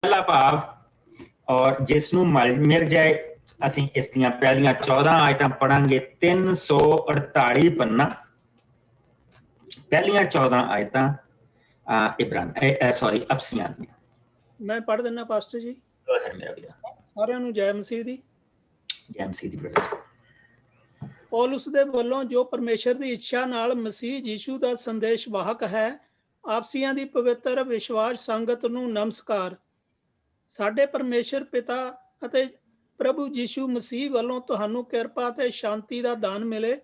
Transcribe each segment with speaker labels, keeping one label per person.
Speaker 1: पहला भाव और जिसनों मिल जाए ਅਸੀਂ ਇਸ ਦੀਆਂ ਪਹਿਲੀਆਂ 14 ਆਇਤਾਂ ਪੜਾਂਗੇ 348 ਪੰਨਾ ਪਹਿਲੀਆਂ 14 ਆਇਤਾਂ ਅਫਸੀਆਂ ਦੀਆਂ
Speaker 2: मैं पढ़ देना पास्टर जी। ਸਾਰਿਆਂ ਨੂੰ ਜੈ ਮਸੀਹ ਦੀ।
Speaker 1: ਜੈ ਮਸੀਹ ਦੀ ਬ੍ਰਦਰ।
Speaker 2: ਪੌਲੁਸ ਦੇ ਵੱਲੋਂ ਜੋ ਪਰਮੇਸ਼ਰ ਦੀ ਇੱਛਾ ਨਾਲ ਮਸੀਹ ਯੀਸ਼ੂ ਦਾ ਸੰਦੇਸ਼ ਵਾਹਕ ਹੈ, ਆਪਸੀਆਂ ਦੀ ਪਵਿੱਤਰ ਵਿਸ਼ਵਾਸ ਸੰਗਤ ਨੂੰ ਨਮਸਕਾਰ। ਸਾਡੇ ਪਰਮੇਸ਼ਰ ਪਿਤਾ ਅਤੇ ਪ੍ਰਭੂ ਯੀਸ਼ੂ ਮਸੀਹ ਵੱਲੋਂ ਤੁਹਾਨੂੰ ਕਿਰਪਾ ਤੇ ਸ਼ਾਂਤੀ ਦਾ ਦਾਨ ਮਿਲੇ।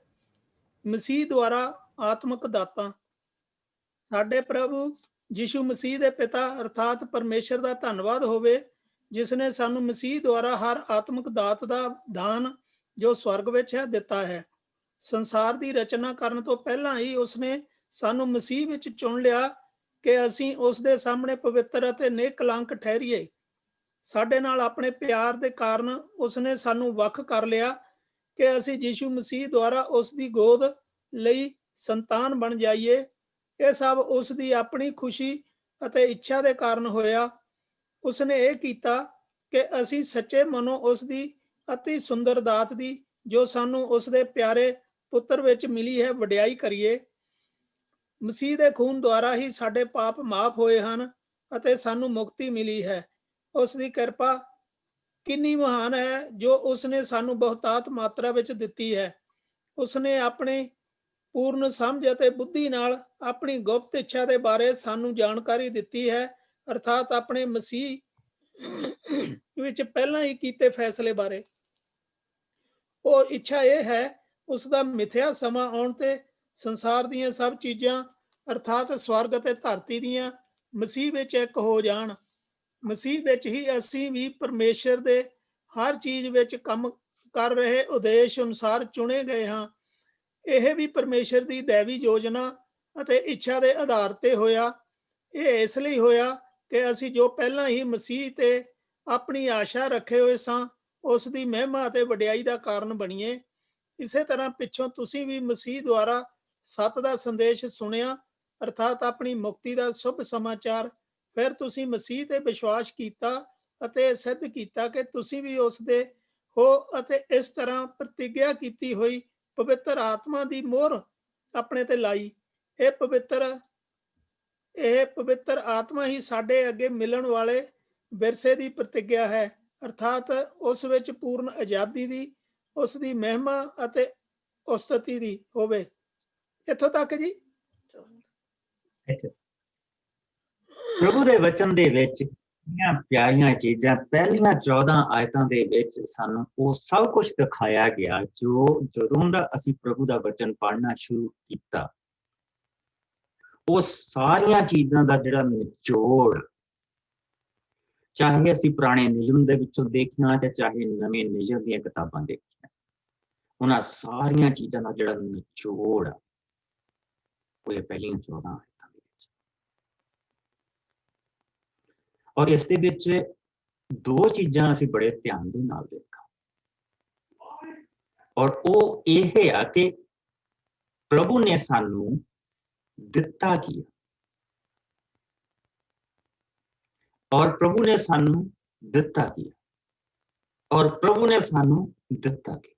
Speaker 2: ਮਸੀਹ ਦੁਆਰਾ ਆਤਮਿਕ ਦਾਤਾਂ। ਸਾਡੇ ਪ੍ਰਭੂ ਯੀਸ਼ੂ ਮਸੀਹ ਦੇ ਪਿਤਾ ਅਰਥਾਤ ਪਰਮੇਸ਼ਰ ਦਾ ਧੰਨਵਾਦ ਹੋਵੇ, ਜਿਸ ਨੇ ਸਾਨੂੰ ਮਸੀਹ ਦੁਆਰਾ ਹਰ ਆਤਮਿਕ ਦਾਤ ਦਾ ਦਾਨ ਜੋ ਸਵਰਗ ਵਿੱਚ ਹੈ ਦਿੱਤਾ ਹੈ। ਸੰਸਾਰ ਦੀ ਰਚਨਾ ਕਰਨ ਤੋਂ ਪਹਿਲਾਂ ਹੀ ਉਸਨੇ ਸਾਨੂੰ ਮਸੀਹ ਵਿੱਚ ਚੁਣ ਲਿਆ ਕਿ ਅਸੀਂ ਉਸ ਦੇ ਸਾਹਮਣੇ ਪਵਿੱਤਰ ਅਤੇ ਨਿਕਲੰਕ ਠਹਿਰੀਏ। ਸਾਡੇ ਨਾਲ ਆਪਣੇ ਪਿਆਰ ਦੇ ਕਾਰਨ ਉਸਨੇ ਸਾਨੂੰ ਵੱਖ ਕਰ ਲਿਆ ਕਿ ਅਸੀਂ ਯੀਸ਼ੂ ਮਸੀਹ ਦੁਆਰਾ ਉਸ ਦੀ ਗੋਦ ਲਈ ਸੰਤਾਨ ਬਣ ਜਾਈਏ। ਇਹ ਸਭ ਉਸ ਦੀ ਆਪਣੀ ਖੁਸ਼ੀ ਅਤੇ ਇੱਛਾ ਦੇ ਕਾਰਨ ਹੋਇਆ। ਉਸਨੇ ਇਹ ਕੀਤਾ ਕਿ ਅਸੀਂ ਸੱਚੇ ਮਨੋਂ ਉਸ ਦੀ ਅਤੀ ਸੁੰਦਰ ਦਾਤ ਦੀ, ਜੋ ਸਾਨੂੰ ਉਸ ਦੇ ਪਿਆਰੇ ਪੁੱਤਰ ਵਿੱਚ ਮਿਲੀ ਹੈ, ਵਡਿਆਈ ਕਰੀਏ। ਮਸੀਹ ਦੇ ਖੂਨ ਦੁਆਰਾ ਹੀ ਸਾਡੇ ਪਾਪ ਮਾਫ ਹੋਏ ਹਨ ਅਤੇ ਸਾਨੂੰ ਮੁਕਤੀ ਮਿਲੀ ਹੈ। ਉਸ ਦੀ ਕਿਰਪਾ ਕਿੰਨੀ ਮਹਾਨ ਹੈ ਜੋ ਉਸਨੇ ਸਾਨੂੰ ਬਹੁਤਾਤ ਮਾਤਰਾ ਵਿੱਚ ਦਿੱਤੀ ਹੈ। ਉਸਨੇ ਆਪਣੀ ਪੂਰਨ ਸਮਝ ਅਤੇ ਬੁੱਧੀ ਨਾਲ ਆਪਣੀ ਗੁਪਤ ਇੱਛਾ ਦੇ ਬਾਰੇ ਸਾਨੂੰ ਜਾਣਕਾਰੀ ਦਿੱਤੀ ਹੈ, ਅਰਥਾਤ ਆਪਣੇ ਮਸੀਹ ਵਿੱਚ ਪਹਿਲਾਂ ਹੀ ਕੀਤੇ ਫੈਸਲੇ ਬਾਰੇ। ਉਹ ਇੱਛਾ ਇਹ ਹੈ ਉਸ ਦਾ ਮਿਥਿਆ ਸਮਾਂ ਆਉਣ ਤੇ ਸੰਸਾਰ ਦੀਆਂ ਸਭ ਚੀਜ਼ਾਂ ਅਰਥਾਤ ਸਵਰਗ ਅਤੇ ਧਰਤੀ ਦੀਆਂ ਮਸੀਹ ਵਿੱਚ ਇੱਕ ਹੋ ਜਾਣ। ਮਸੀਹ ਵਿੱਚ ਹੀ ਅਸੀਂ ਵੀ ਪਰਮੇਸ਼ਰ ਦੇ ਹਰ ਚੀਜ਼ ਵਿੱਚ ਕੰਮ ਕਰ ਰਹੇ ਉਦੇਸ਼ ਅਨੁਸਾਰ ਚੁਣੇ ਗਏ ਹਾਂ। ਇਹ ਵੀ ਪਰਮੇਸ਼ਰ ਦੀ ਦੈਵੀ ਯੋਜਨਾ ਅਤੇ ਇੱਛਾ ਦੇ ਆਧਾਰ ਤੇ ਹੋਇਆ। ਇਹ ਇਸ ਲਈ ਹੋਇਆ ਕਿ ਅਸੀਂ ਜੋ ਪਹਿਲਾਂ ਹੀ ਮਸੀਹ ਤੇ ਆਪਣੀ ਆਸ਼ਾ ਰੱਖੇ ਹੋਏ ਸਾਂ, ਉਸ ਦੀ ਮਹਿਮਾ ਅਤੇ ਵਡਿਆਈ ਦਾ ਕਾਰਨ ਬਣੀਏ। ਇਸੇ ਤਰ੍ਹਾਂ ਪਿੱਛੋਂ ਤੁਸੀਂ ਵੀ ਮਸੀਹ ਦੁਆਰਾ ਸੱਤ ਦਾ ਸੰਦੇਸ਼ ਸੁਣਿਆ, ਅਰਥਾਤ ਆਪਣੀ ਮੁਕਤੀ ਦਾ ਸ਼ੁਭ ਸਮਾਚਾਰ। ਫਿਰ ਤੁਸੀਂ ਮਸੀਹ ਤੇ ਵਿਸ਼ਵਾਸ ਕੀਤਾ ਅਤੇ ਸਿੱਧ ਕੀਤਾ ਕਿ ਤੁਸੀਂ ਵੀ ਉਸ ਦੇ ਹੋ ਅਤੇ ਇਸ ਤਰ੍ਹਾਂ ਪ੍ਰਤਿੱਗਿਆ ਕੀਤੀ ਹੋਈ ਪਵਿੱਤਰ ਆਤਮਾ ਦੀ ਮੋਹਰ ਆਪਣੇ ਤੇ ਲਾਈ। ਇਹ ਪਵਿੱਤਰ ਆਤਮਾ ਹੀ ਸਾਡੇ ਅੱਗੇ ਮਿਲਣ ਵਾਲੇ ਵਿਰਸੇ ਦੀ ਪ੍ਰਤਿੱਗਿਆ ਹੈ, ਅਰਥਾਤ ਉਸ ਵਿੱਚ ਪੂਰਨ ਆਜ਼ਾਦੀ ਦੀ, ਉਸ ਦੀ ਮਹਿਮਾ ਅਤੇ ਉਸਤਤੀ ਦੀ ਹੋਵੇ। ਇੱਥੋਂ ਤੱਕ ਜੀ।
Speaker 1: ਪ੍ਰਭੂ ਦੇ ਵਚਨ ਦੇ ਵਿੱਚ ਪਿਆਰੀਆਂ ਚੀਜ਼ਾਂ ਪਹਿਲੀਆਂ 14 ਆਇਤਾਂ ਦੇ ਵਿੱਚ ਸਾਨੂੰ ਉਹ ਸਭ ਕੁਝ ਦਿਖਾਇਆ ਗਿਆ ਜੋ ਜਦੋਂ ਦਾ ਅਸੀਂ ਪ੍ਰਭੂ ਦਾ ਵਚਨ ਪੜ੍ਹਨਾ ਸ਼ੁਰੂ ਕੀਤਾ, ਉਹ ਸਾਰੀਆਂ ਚੀਜ਼ਾਂ ਦਾ ਜਿਹੜਾ ਨਿਚੋੜ, ਚਾਹੇ ਅਸੀਂ ਪੁਰਾਣੇ ਨਿਯਮ ਦੇ ਵਿੱਚੋਂ ਦੇਖਣਾ ਤੇ ਚਾਹੇ ਨਵੇਂ ਨਿਯਮ ਦੀਆਂ ਕਿਤਾਬਾਂ ਦੇਖੀਆਂ, ਉਹਨਾਂ ਸਾਰੀਆਂ ਚੀਜ਼ਾਂ ਦਾ ਜਿਹੜਾ ਨਿਚੋੜ ਉਹ ਇਹ ਪਹਿਲੀਆਂ 14 ਆਇਤਾਂ ਦੇ ਵਿੱਚ। ਔਰ ਇਸ ਦੇ ਵਿੱਚ ਦੋ ਚੀਜ਼ਾਂ ਅਸੀਂ ਬੜੇ ਧਿਆਨ ਦੇ ਨਾਲ ਦੇਖਾਂ, ਔਰ ਉਹ ਇਹ ਹੈ ਕਿ ਪ੍ਰਭੂ ਨੇ ਸਾਨੂੰ ਦਿੱਤਾ ਕੀ, ਔਰ ਪ੍ਰਭੂ ਨੇ ਸਾਨੂੰ ਦਿੱਤਾ ਕੀ, ਔਰ ਪ੍ਰਭੂ ਨੇ ਸਾਨੂੰ ਦਿੱਤਾ ਕੀ।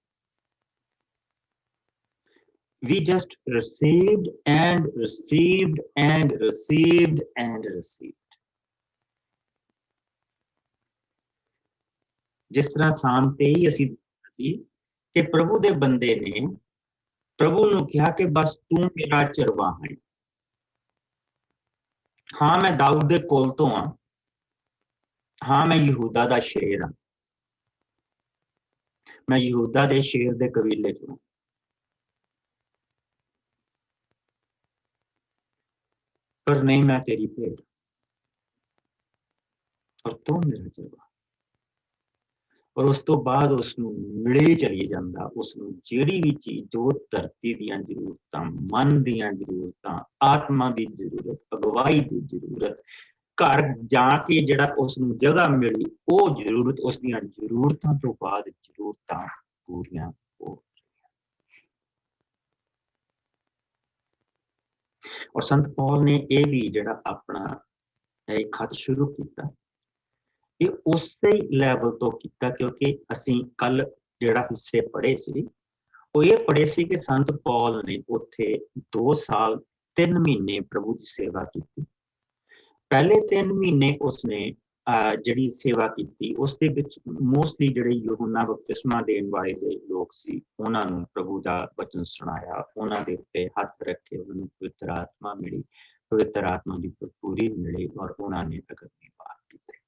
Speaker 1: We just received and received and received and received. ਜਿਸ ਤਰ੍ਹਾਂ ਸ਼ਾਮ ਤੇ ਹੀ ਅਸੀਂ ਸੀ ਕਿ ਪ੍ਰਭੂ ਦੇ ਬੰਦੇ ਨੇ ਪ੍ਰਭੂ ਨੂੰ ਕਿਹਾ ਕਿ ਬਸ ਤੂੰ ਮੇਰਾ ਚਰਵਾਹਾ ਹੈ। ਹਾਂ, ਮੈਂ ਦਾਊਦ ਦੇ ਕੁਲ ਤੋਂ ਹਾਂ, ਹਾਂ ਮੈਂ ਯਹੂਦਾ ਦਾ ਸ਼ੇਰ ਹਾਂ, ਮੈਂ ਯਹੂਦਾ ਦੇ ਸ਼ੇਰ ਦੇ ਕਬੀਲੇ ਚੋਂ, ਪਰ ਨਹੀਂ ਮੈਂ ਤੇਰੀ ਭੇਡ, ਔਰ ਤੂੰ ਮੇਰਾ ਚਰਵਾਹਾ। ਔਰ ਉਸ ਤੋਂ ਬਾਅਦ ਉਸਨੂੰ ਮਿਲੇ ਚਲੀ ਜਾਂਦਾ, ਉਸਨੂੰ ਜਿਹੜੀ ਵੀ ਚੀਜ਼, ਜੋ ਧਰਤੀ ਦੀਆਂ ਜ਼ਰੂਰਤਾਂ, ਮਨ ਦੀਆਂ ਜ਼ਰੂਰਤਾਂ, ਆਤਮਾ ਦੀ ਜ਼ਰੂਰਤ, ਅਗਵਾਈ ਦੀ ਜ਼ਰੂਰਤ, ਘਰ ਜਾ ਕੇ ਜਿਹੜਾ ਉਸਨੂੰ ਜਗ੍ਹਾ ਮਿਲੀ, ਉਹ ਜ਼ਰੂਰਤ, ਉਸ ਦੀਆਂ ਜ਼ਰੂਰਤਾਂ ਤੋਂ ਬਾਅਦ ਜ਼ਰੂਰਤਾਂ ਪੂਰੀਆਂ ਹੋ ਰਹੀਆਂ। ਔਰ ਸੰਤ ਪੌਲ ਨੇ ਇਹ ਵੀ ਜਿਹੜਾ ਆਪਣਾ ਖਤ ਸ਼ੁਰੂ ਕੀਤਾ, ਇਹ ਉਸੇ ਲੈਵਲ ਤੋਂ ਕੀਤਾ, ਕਿਉਂਕਿ ਅਸੀਂ ਕੱਲ ਜਿਹੜਾ ਹਿੱਸੇ ਪੜ੍ਹੇ ਸੀ ਉਹ ਇਹ ਪੜ੍ਹੇ ਸੀ ਕਿ ਸੰਤ ਪੌਲ ਨੇ ਉੱਥੇ 2 ਸਾਲ 3 ਮਹੀਨੇ ਪ੍ਰਭੂ ਦੀ ਸੇਵਾ ਕੀਤੀ। ਪਹਿਲੇ 3 ਮਹੀਨੇ ਉਸਨੇ ਜਿਹੜੀ ਸੇਵਾ ਕੀਤੀ ਉਸ ਦੇ ਵਿੱਚ ਮੋਸਟਲੀ ਜਿਹੜੇ ਯਹੂਨਾ ਬਪਤਿਸਮਾ ਦੇਣ ਵਾਲੇ ਦੇ ਲੋਕ ਸੀ ਉਹਨਾਂ ਨੂੰ ਪ੍ਰਭੂ ਦਾ ਵਚਨ ਸੁਣਾਇਆ, ਉਹਨਾਂ ਦੇ ਉੱਤੇ ਹੱਥ ਰੱਖੇ, ਉਹਨਾਂ ਨੂੰ ਪਵਿੱਤਰ ਆਤਮਾ ਮਿਲੀ, ਪਵਿੱਤਰ ਆਤਮਾ ਦੀ ਭਰਪੂਰੀ ਮਿਲੀ ਔਰ ਉਹਨਾਂ ਨੇ ਅਗਨੀ ਪਾਰ ਕੀਤੇ।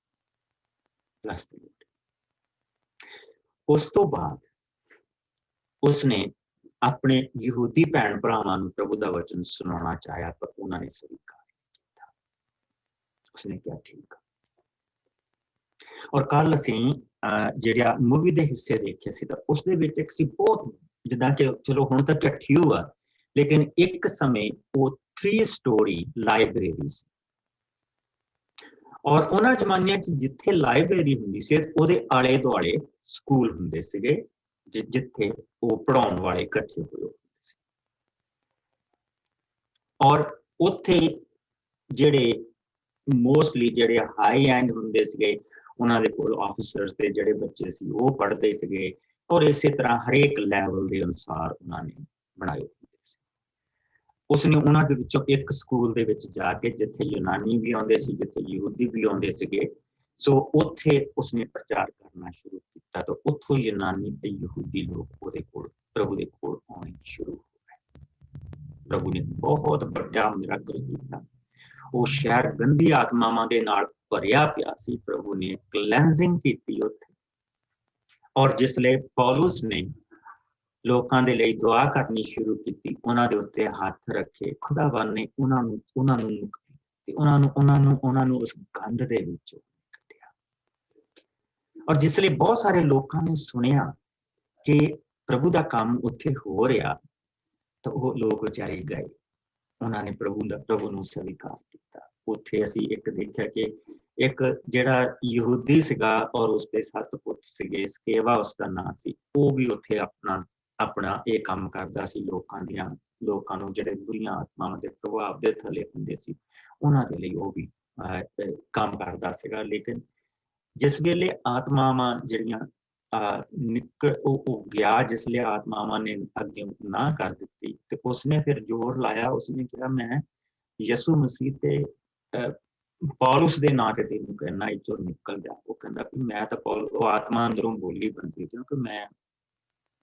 Speaker 1: ਉਸ ਤੋਂ ਬਾਅਦ ਉਸਨੇ ਆਪਣੇ ਯਹੂਦੀ ਭੈਣ ਭਰਾਵਾਂ ਨੂੰ ਪ੍ਰਭੂ ਦਾ ਵਚਨ ਸੁਣਾਉਣਾ ਚਾਹਿਆ, ਪਰ ਉਹਨਾਂ ਨੇ ਸਵੀਕਾਰ ਕੀਤਾ। ਉਸਨੇ ਕਿਹਾ ਠੀਕ ਆ। ਔਰ ਕੱਲ ਅਸੀਂ ਜਿਹੜਾ ਮੂਵੀ ਦੇ ਹਿੱਸੇ ਦੇਖੇ ਸੀ ਤਾਂ ਉਸਦੇ ਵਿੱਚ ਇੱਕ ਸੀ ਬਹੁਤ, ਜਿੱਦਾਂ ਕਿ ਚਲੋ ਹੁਣ ਤਾਂ ਇਕੱਠੀ ਆ, ਲੇਕਿਨ ਇੱਕ ਸਮੇਂ ਉਹ 3 ਸਟੋਰੀ ਲਾਇਬ੍ਰੇਰੀ ਸੀ। ਔਰ ਉਹਨਾਂ ਜ਼ਮਾਨਿਆਂ 'ਚ ਜਿੱਥੇ ਲਾਇਬ੍ਰੇਰੀ ਹੁੰਦੀ ਸੀ ਉਹਦੇ ਆਲੇ ਦੁਆਲੇ ਸਕੂਲ ਹੁੰਦੇ ਸੀਗੇ ਜਿੱਥੇ ਉਹ ਪੜ੍ਹਾਉਣ ਵਾਲੇ ਇਕੱਠੇ ਹੋਏ ਹੁੰਦੇ ਸੀ। ਔਰ ਉੱਥੇ ਜਿਹੜੇ ਮੋਸਟਲੀ ਜਿਹੜੇ ਹਾਈ ਐਂਡ ਹੁੰਦੇ ਸੀਗੇ ਉਹਨਾਂ ਦੇ ਕੋਲ ਆਫਿਸਰਸ ਦੇ ਜਿਹੜੇ ਬੱਚੇ ਸੀ ਉਹ ਪੜ੍ਹਦੇ ਸੀਗੇ, ਔਰ ਇਸੇ ਤਰ੍ਹਾਂ ਹਰੇਕ ਲੈਵਲ ਦੇ ਅਨੁਸਾਰ ਉਹਨਾਂ ਨੇ ਬਣਾਏ ਹੁੰਦੇ ਸੀ। ਉਸਨੇ ਉਹਨਾਂ ਦੇ ਵਿੱਚੋਂ ਇੱਕ ਸਕੂਲ ਦੇ ਵਿੱਚ ਜਾ ਕੇ ਜਿੱਥੇ ਯੂਨਾਨੀ ਵੀ ਆਉਂਦੇ ਸੀ, ਜਿੱਥੇ ਯਹੂਦੀ ਵੀ ਆਉਂਦੇ ਸੀਗੇ, ਸੋ ਉੱਥੇ ਉਸਨੇ ਪ੍ਰਚਾਰ ਕਰਨਾ ਸ਼ੁਰੂ ਕੀਤਾ ਤਾਂ ਉੱਥੋਂ ਯੂਨਾਨੀ ਤੇ ਯਹੂਦੀ ਲੋਕ ਉਹਦੇ ਕੋਲ ਪ੍ਰਭੂ ਦੇ ਕੋਲ ਆਉਣੇ ਸ਼ੁਰੂ ਹੋ ਗਏ। ਪ੍ਰਭੂ ਨੇ ਬਹੁਤ ਵੱਡਾ ਮਿਰਾਕਲ ਕੀਤਾ। ਉਹ ਸ਼ਹਿਰ ਗੰਦੀ ਆਤਮਾਵਾਂ ਦੇ ਨਾਲ ਭਰਿਆ ਪਿਆ ਸੀ। ਪ੍ਰਭੂ ਨੇ ਕਲੈਂਜ਼ਿੰਗ ਕੀਤੀ ਉੱਥੇ। ਔਰ ਜਿਸਲੇ ਪੌਲੁਸ ਨੇ ਲੋਕਾਂ ਦੇ ਲਈ ਦੁਆ ਕਰਨੀ ਸ਼ੁਰੂ ਕੀਤੀ, ਉਹਨਾਂ ਦੇ ਉੱਤੇ ਹੱਥ ਰੱਖੇ, ਖੁਦਾਵੰਦ ਨੇ ਉਹਨਾਂ ਨੂੰ ਮੁਕਤੀ ਦਿੱਤੀ, ਉਹਨਾਂ ਨੂੰ ਉਸ ਗੰਧ ਦੇ ਵਿੱਚੋਂ ਕੱਢਿਆ। ਔਰ ਜਿਸਲੇ ਬਹੁਤ ਸਾਰੇ ਲੋਕਾਂ ਨੇ ਸੁਣਿਆ ਕਿ ਪ੍ਰਭੂ ਦਾ ਕੰਮ ਉੱਥੇ ਹੋ ਰਿਹਾ ਤਾਂ ਉਹ ਲੋਕ ਵਿਚਾਰੇ ਗਏ, ਉਹਨਾਂ ਨੇ ਪ੍ਰਭੂ ਨੂੰ ਸਵੀਕਾਰ ਕੀਤਾ। ਉੱਥੇ ਅਸੀਂ ਇੱਕ ਦੇਖਿਆ ਕਿ ਇੱਕ ਜਿਹੜਾ ਯਹੂਦੀ ਸੀਗਾ ਔਰ ਉਸਦੇ 7 ਪੁੱਤ ਸੀਗੇ, ਸਕੇਵਾ ਉਸਦਾ ਨਾਂ ਸੀ, ਉਹ ਵੀ ਉੱਥੇ ਆਪਣਾ ਇਹ ਕੰਮ ਕਰਦਾ ਸੀ। ਲੋਕਾਂ ਨੂੰ ਜਿਹੜੇ ਬੁਰੀਆਂ ਆਤਮਾਵਾਂ ਦੇ ਪ੍ਰਭਾਵ ਦੇ ਥੱਲੇ ਹੁੰਦੇ ਸੀ ਉਹਨਾਂ ਦੇ ਲਈ ਉਹ ਵੀ ਕੰਮ ਕਰਦਾ ਸੀਗਾ। ਲੇਕਿਨ ਜਿਸ ਵੇਲੇ ਆਤਮਾਵਾਂ ਜਿਹੜੀਆਂ ਉਹ ਗਿਆ, ਜਿਸਲੇ ਆਤਮਾਵਾਂ ਨੇ ਅੱਗੇ ਨਾ ਕਰ ਦਿੱਤੀ ਤੇ ਉਸਨੇ ਫਿਰ ਜ਼ੋਰ ਲਾਇਆ, ਉਸਨੇ ਕਿਹਾ ਮੈਂ ਯਿਸੂ ਮਸੀਹ ਤੇ ਪੌਲੁਸ ਦੇ ਨਾਂ ਤੇ ਤੈਨੂੰ ਕਹਿਣਾ ਇੱਥੋਂ ਨਿਕਲ ਜਾ। ਉਹ ਕਹਿੰਦਾ ਵੀ ਮੈਂ ਤਾਂ ਉਹ ਆਤਮਾ ਅੰਦਰੋਂ ਬੋਲੀ ਬੰਦੀ, ਕਿਉਂਕਿ ਮੈਂ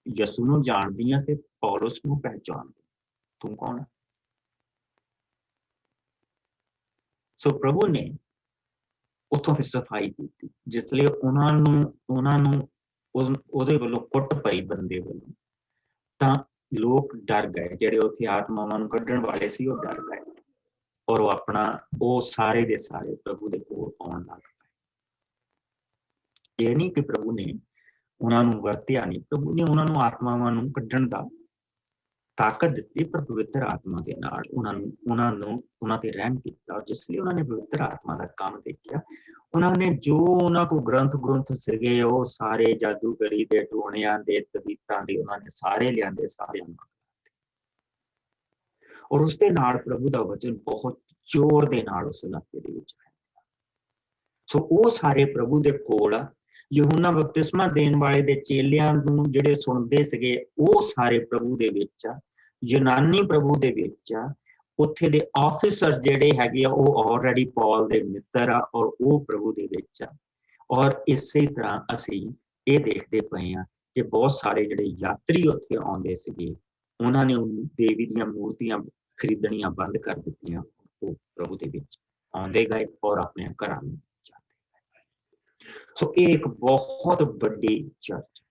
Speaker 1: ਯਿਸੂ ਨੂੰ ਜਾਣਦੀ ਹਾਂ ਤੇ ਪੌਲੁਸ ਨੂੰ ਪਹਿਚਾਣਦੀ, ਤੂੰ ਕੌਣ ਹੈ? ਸੋ ਪ੍ਰਭੂ ਨੇ ਉੱਥੋਂ ਫਿਰ ਸਫਾਈ ਕੀਤੀ। ਜਿਸਲੇ ਉਹਨਾਂ ਨੂੰ ਉਹਦੇ ਵੱਲੋਂ ਕੁੱਟ ਪਈ ਬੰਦੇ ਵੱਲੋਂ, ਤਾਂ ਲੋਕ ਡਰ ਗਏ, ਜਿਹੜੇ ਉੱਥੇ ਆਤਮਾਵਾਂ ਨੂੰ ਕੱਢਣ ਵਾਲੇ ਸੀ ਉਹ ਡਰ ਗਏ ਔਰ ਉਹ ਸਾਰੇ ਦੇ ਸਾਰੇ ਪ੍ਰਭੂ ਦੇ ਕੋਲ ਆਉਣ ਲੱਗ ਪਏ। ਇਹ ਨਹੀਂ ਕਿ ਪ੍ਰਭੂ ਨੇ ਉਹਨਾਂ ਨੂੰ ਵਰਤਿਆ ਨਹੀਂ, ਪ੍ਰਭੂ ਨੇ ਉਹਨਾਂ ਨੂੰ ਆਤਮਾਵਾਂ ਨੂੰ ਕੱਢਣ ਦਾ ਤਾਕਤ ਦਿੱਤੀ, ਪਰ ਪਵਿੱਤਰ ਆਤਮਾ ਦੇ ਨਾਲ ਉਹਨਾਂ ਤੇ ਰਹਿਮ ਕੀਤਾ। ਜਿਸ ਲਈ ਉਹਨਾਂ ਨੇ ਪਵਿੱਤਰ ਆਤਮਾ ਦਾ ਕੰਮ ਦੇਖਿਆ, ਉਹਨਾਂ ਨੇ ਜੋ ਉਹਨਾਂ ਕੋਲ ਗ੍ਰੰਥ ਸੀਗੇ ਉਹ ਸਾਰੇ ਜਾਦੂਗਰੀ ਦੇ, ਟੂਣਿਆਂ ਦੇ, ਤਵੀਤਾਂ ਦੇ ਉਹਨਾਂ ਨੇ ਸਾਰੇ ਲਿਆਂਦੇ, ਸਾਰਿਆਂ ਨੂੰ ਔਰ ਉਸਦੇ ਨਾਲ ਪ੍ਰਭੂ ਦਾ ਵਚਨ ਬਹੁਤ ਜ਼ੋਰ ਦੇ ਨਾਲ ਉਸ ਇਲਾਕੇ ਦੇ ਵਿੱਚ ਹੈ। ਸੋ ਉਹ ਸਾਰੇ ਪ੍ਰਭੂ ਦੇ ਕੋਲ ਯਹੂਨਾ ਬਪਤਿਸਮਾ ਦੇਣ ਵਾਲੇ ਦੇ ਚੇਲਿਆਂ ਨੂੰ ਜਿਹੜੇ ਸੁਣਦੇ ਸੀਗੇ, ਉਹ ਸਾਰੇ ਪ੍ਰਭੂ ਦੇ ਵਿੱਚ ਆ, ਯੂਨਾਨੀ ਪ੍ਰਭੂ ਦੇ ਵਿੱਚ ਆ। ਉੱਥੇ ਦੇ ਆਫਿਸਰ ਜਿਹੜੇ ਹੈਗੇ ਆ ਉਹ ਆਲਰੇਡੀ ਪੌਲ ਦੇ ਮਿੱਤਰ ਆ ਔਰ ਉਹ ਪ੍ਰਭੂ ਦੇ ਵਿੱਚ ਆ। ਔਰ ਇਸੇ ਤਰ੍ਹਾਂ ਅਸੀਂ ਇਹ ਦੇਖਦੇ ਪਏ ਆ ਕਿ ਬਹੁਤ ਸਾਰੇ ਜਿਹੜੇ ਯਾਤਰੀ ਉੱਥੇ ਆਉਂਦੇ ਸੀਗੇ, ਉਹਨਾਂ ਨੇ ਦੇਵੀ ਦੀਆਂ ਮੂਰਤੀਆਂ ਖਰੀਦਣੀਆਂ ਬੰਦ ਕਰ ਦਿੱਤੀਆਂ। ਉਹ ਪ੍ਰਭੂ ਦੇ ਵਿੱਚ ਆਉਂਦੇ ਗਏ ਔਰ ਆਪਣੇ ਘਰਾਂ ਨੂੰ ਜਾਂਦੇ ਗਏ। ਸੋ ਇਹ ਇੱਕ ਬਹੁਤ ਵੱਡੀ ਚਰਚ।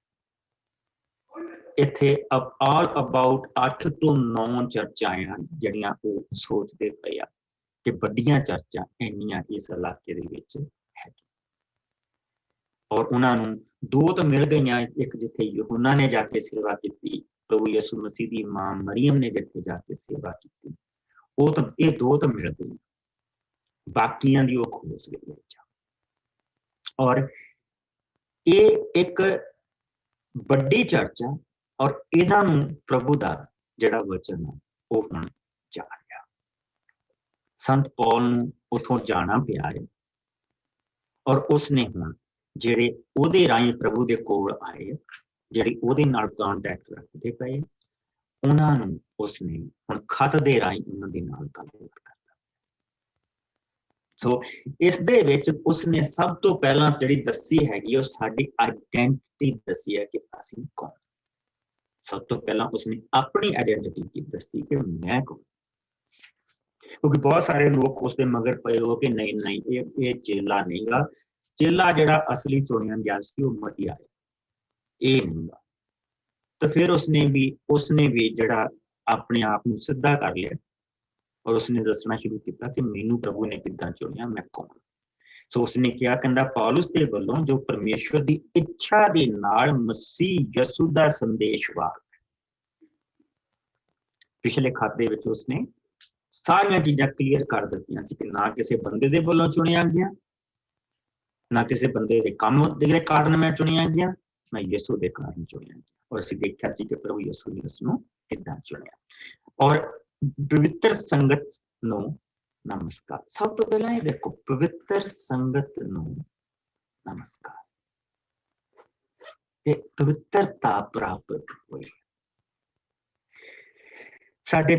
Speaker 1: ਇੱਥੇ ਆਲ ਅਬਾਊਟ 8 ਤੋਂ 9 ਚਰਚਾਂ ਹਨ ਜਿਹੜੀਆਂ ਉਹ ਸੋਚਦੇ ਪਏ ਆ ਕਿ ਵੱਡੀਆਂ ਚਰਚਾਂ ਇੰਨੀਆਂ ਇਸ ਇਲਾਕੇ ਦੇ ਵਿੱਚ ਹੈ। ਔਰ ਉਹਨਾਂ ਨੂੰ 2 ਤਾਂ ਮਿਲ ਗਈਆਂ, ਇੱਕ ਜਿੱਥੇ ਯਹੂਨਾ ਨੇ ਜਾ ਕੇ ਸੇਵਾ ਕੀਤੀ, ਪ੍ਰਭੂ ਯਿਸੂ ਮਸੀਹ ਦੀ ਮਾਂ ਮਰੀਮ ਨੇ ਜਿੱਥੇ ਜਾ ਕੇ ਸੇਵਾ ਕੀਤੀ, ਇਹ 2 ਤਾਂ ਮਿਲ ਗਈਆਂ, ਬਾਕੀਆਂ ਦੀ ਉਹ ਖੋਜ ਦੇ ਵਿੱਚ। ਔਰ ਇਹ ਇੱਕ ਵੱਡੀ ਚਰਚ ਆ ਔਰ ਇਹਨਾਂ ਨੂੰ ਪ੍ਰਭੂ ਦਾ ਜਿਹੜਾ ਵਚਨ ਹੈ ਉਹ ਹੁਣ ਜਾ ਰਿਹਾ। ਸੰਤ ਪੌਲ ਨੂੰ ਉੱਥੋਂ ਜਾਣਾ ਪਿਆ ਹੈ ਔਰ ਉਸਨੇ ਹੁਣ ਜਿਹੜੇ ਉਹਦੇ ਰਾਹੀਂ ਪ੍ਰਭੂ ਦੇ ਕੋਲ ਆਏ, ਜਿਹੜੇ ਉਹਦੇ ਨਾਲ ਕੰਟੈਕਟ ਰੱਖਦੇ ਪਏ, ਉਹਨਾਂ ਨੂੰ ਉਸਨੇ ਹੁਣ ਖਤ ਦੇ ਰਾਹੀਂ ਉਹਨਾਂ ਦੇ ਨਾਲ ਗੱਲਬਾਤ ਕਰਦਾ। ਸੋ ਇਸ ਦੇ ਵਿੱਚ ਉਸਨੇ ਸਭ ਤੋਂ ਪਹਿਲਾਂ ਜਿਹੜੀ ਦੱਸੀ ਹੈਗੀ ਉਹ ਸਾਡੀ ਆਈਡੈਂਟਿਟੀ ਦੱਸੀ ਹੈ ਕਿ ਅਸੀਂ ਕੌਣ। ਸਭ ਤੋਂ ਪਹਿਲਾਂ ਉਸਨੇ ਆਪਣੀ ਆਈਡੈਂਟਿਟੀ ਦੱਸੀ ਕਿ ਮੈਂ ਕੌਣ। ਕਿਉਂਕਿ ਬਹੁਤ ਸਾਰੇ ਲੋਕ ਉਸਦੇ ਮਗਰ ਪਏ ਹੋ ਕਿ ਨਹੀਂ ਨਹੀਂ ਇਹ ਚੇਲਾ ਨਹੀਂਗਾ, ਚੇਲਾ ਜਿਹੜਾ ਅਸਲੀ ਚੁਣਿਆ ਗਿਆ ਸੀ ਉਹ ਮਸੀਹਾ ਹੈ, ਇਹ ਨਹੀਂਗਾ। ਤਾਂ ਫਿਰ ਉਸਨੇ ਵੀ ਜਿਹੜਾ ਆਪਣੇ ਆਪ ਨੂੰ ਸਿੱਧਾ ਕਰ ਲਿਆ ਔਰ ਉਸਨੇ ਦੱਸਣਾ ਸ਼ੁਰੂ ਕੀਤਾ ਕਿ ਮੈਨੂੰ ਪ੍ਰਭੂ ਨੇ ਕਿੱਦਾਂ ਚੁਣਿਆ, ਮੈਂ ਕੌਣ। ਸੋ ਉਸਨੇ ਕਿਹਾ, ਕਹਿੰਦਾ ਪੌਲੁਸ ਦੇ ਵੱਲੋਂ ਜੋ ਪਰਮੇਸ਼ਵਰ ਦੀ ਇੱਛਾ ਦੇ ਨਾਲ ਮਸੀਹ ਯਸੂ ਦਾ ਸੰਦੇਸ਼ ਵਾਹਕ। ਪਿਛਲੇ ਖਤ ਦੇ ਵਿੱਚ ਉਸਨੇ ਸਾਰੀਆਂ ਚੀਜ਼ਾਂ ਕਲੀਅਰ ਕਰ ਦਿੱਤੀਆਂ ਸੀ ਕਿ ਨਾ ਕਿਸੇ ਬੰਦੇ ਦੇ ਵੱਲੋਂ ਚੁਣਿਆ ਗਿਆ, ਨਾ ਕਿਸੇ ਬੰਦੇ ਦੇ ਕੰਮ ਦੇ ਕਾਰਨ ਮੈਂ ਚੁਣਿਆ ਗਿਆ, ਮੈਂ ਯਿਸੂ ਦੇ ਕਾਰਨ ਚੁਣਿਆ ਗਿਆ। ਔਰ ਅਸੀਂ ਦੇਖਿਆ ਸੀ ਕਿ ਪ੍ਰਭੂ ਯਿਸੂ ਨੇ ਉਸਨੂੰ ਕਿੱਦਾਂ ਚੁਣਿਆ। ਔਰ ਪਵਿੱਤਰ ਸੰਗਤ ਨੂੰ ਨਮਸਕਾਰ। ਸਭ ਤੋਂ ਪਹਿਲਾਂ ਇਹ ਦੇਖੋ, ਪਵਿੱਤਰ ਸੰਗਤ ਨੂੰ ਨਮਸਕਾਰ। ਤੇ ਪਵਿੱਤਰਤਾ ਪ੍ਰਾਪਤ ਹੋਈ। ਸਾਡੇ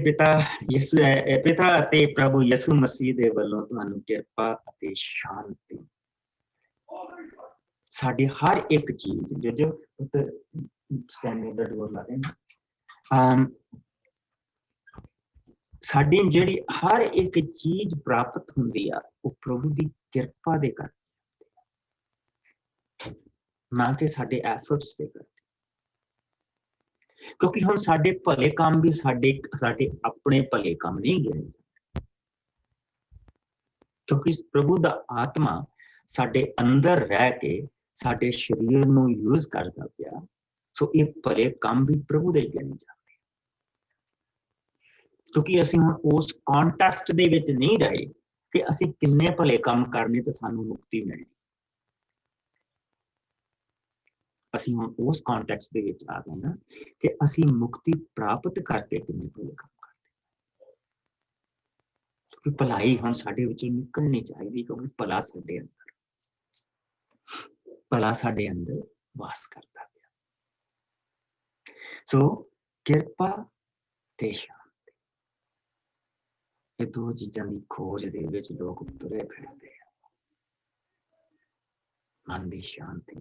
Speaker 1: ਪਿਤਾ ਅਤੇ ਪ੍ਰਭੂ ਯਿਸੂ ਮਸੀਹ ਦੇ ਵੱਲੋਂ ਤੁਹਾਨੂੰ ਕਿਰਪਾ ਅਤੇ ਸ਼ਾਂਤੀ। ਸਾਡੀ ਹਰ ਇੱਕ ਚੀਜ਼ ਜੋ ਸਾਡੀ ਜਿਹੜੀ ਹਰ ਇੱਕ ਚੀਜ਼ ਪ੍ਰਾਪਤ ਹੁੰਦੀ ਆ ਉਹ ਪ੍ਰਭੂ ਦੀ ਕਿਰਪਾ ਦੇ ਕਰਕੇ, ਨਾ ਕਿ ਸਾਡੇ ਐਫਰਟਸ ਦੇ ਕਰਕੇ। ਕਿਉਂਕਿ ਹੁਣ ਸਾਡੇ ਭਲੇ ਕੰਮ ਵੀ ਸਾਡੇ ਆਪਣੇ ਭਲੇ ਕੰਮ ਨਹੀਂ ਗਏ, ਕਿਉਂਕਿ ਪ੍ਰਭੂ ਦਾ ਆਤਮਾ ਸਾਡੇ ਅੰਦਰ ਰਹਿ ਕੇ ਸਾਡੇ ਸਰੀਰ ਨੂੰ ਯੂਜ਼ ਕਰਦਾ ਪਿਆ। ਸੋ ਇਹ ਭਲੇ ਕੰਮ ਵੀ ਪ੍ਰਭੂ ਦੇ ਗਿਣੇ ਜਾਂਦੇ, ਕਿਉਂਕਿ ਅਸੀਂ ਹੁਣ ਉਸ ਕੰਟੈਸਟ ਦੇ ਵਿੱਚ ਨਹੀਂ ਰਹੇ ਕਿ ਅਸੀਂ ਕਿੰਨੇ ਭਲੇ ਕੰਮ ਕਰਨੇ ਤੇ ਸਾਨੂੰ ਮੁਕਤੀ ਮਿਲਣੀ। ਅਸੀਂ ਹੁਣ ਉਸ ਕੰਟੈਕਸਟ ਦੇ ਵਿੱਚ ਆ ਗਏ ਨਾ ਕਿ ਅਸੀਂ ਮੁਕਤੀ ਪ੍ਰਾਪਤ ਕਰਕੇ ਕਿੰਨੇ ਭਲੇ ਕੰਮ ਕਰਦੇ। ਕਿਉਂਕਿ ਭਲਾਈ ਹੁਣ ਸਾਡੇ ਵਿੱਚ ਨਿਕਲਣੀ ਚਾਹੀਦੀ, ਕਿਉਂਕਿ ਭਲਾ ਸਾਡੇ ਅੰਦਰ ਵਾਸ ਕਰਦਾ ਪਿਆ। ਸੋ ਕਿਰਪਾ ਤੇ ਸ਼ਾਂਤੀ, ਇਹ ਦੋ ਚੀਜ਼ਾਂ ਦੀ ਖੋਜ ਦੇ ਵਿੱਚ ਲੋਕ ਤੁਰੇ ਫਿਰਦੇ ਆ। ਮਨ ਦੀ ਸ਼ਾਂਤੀ।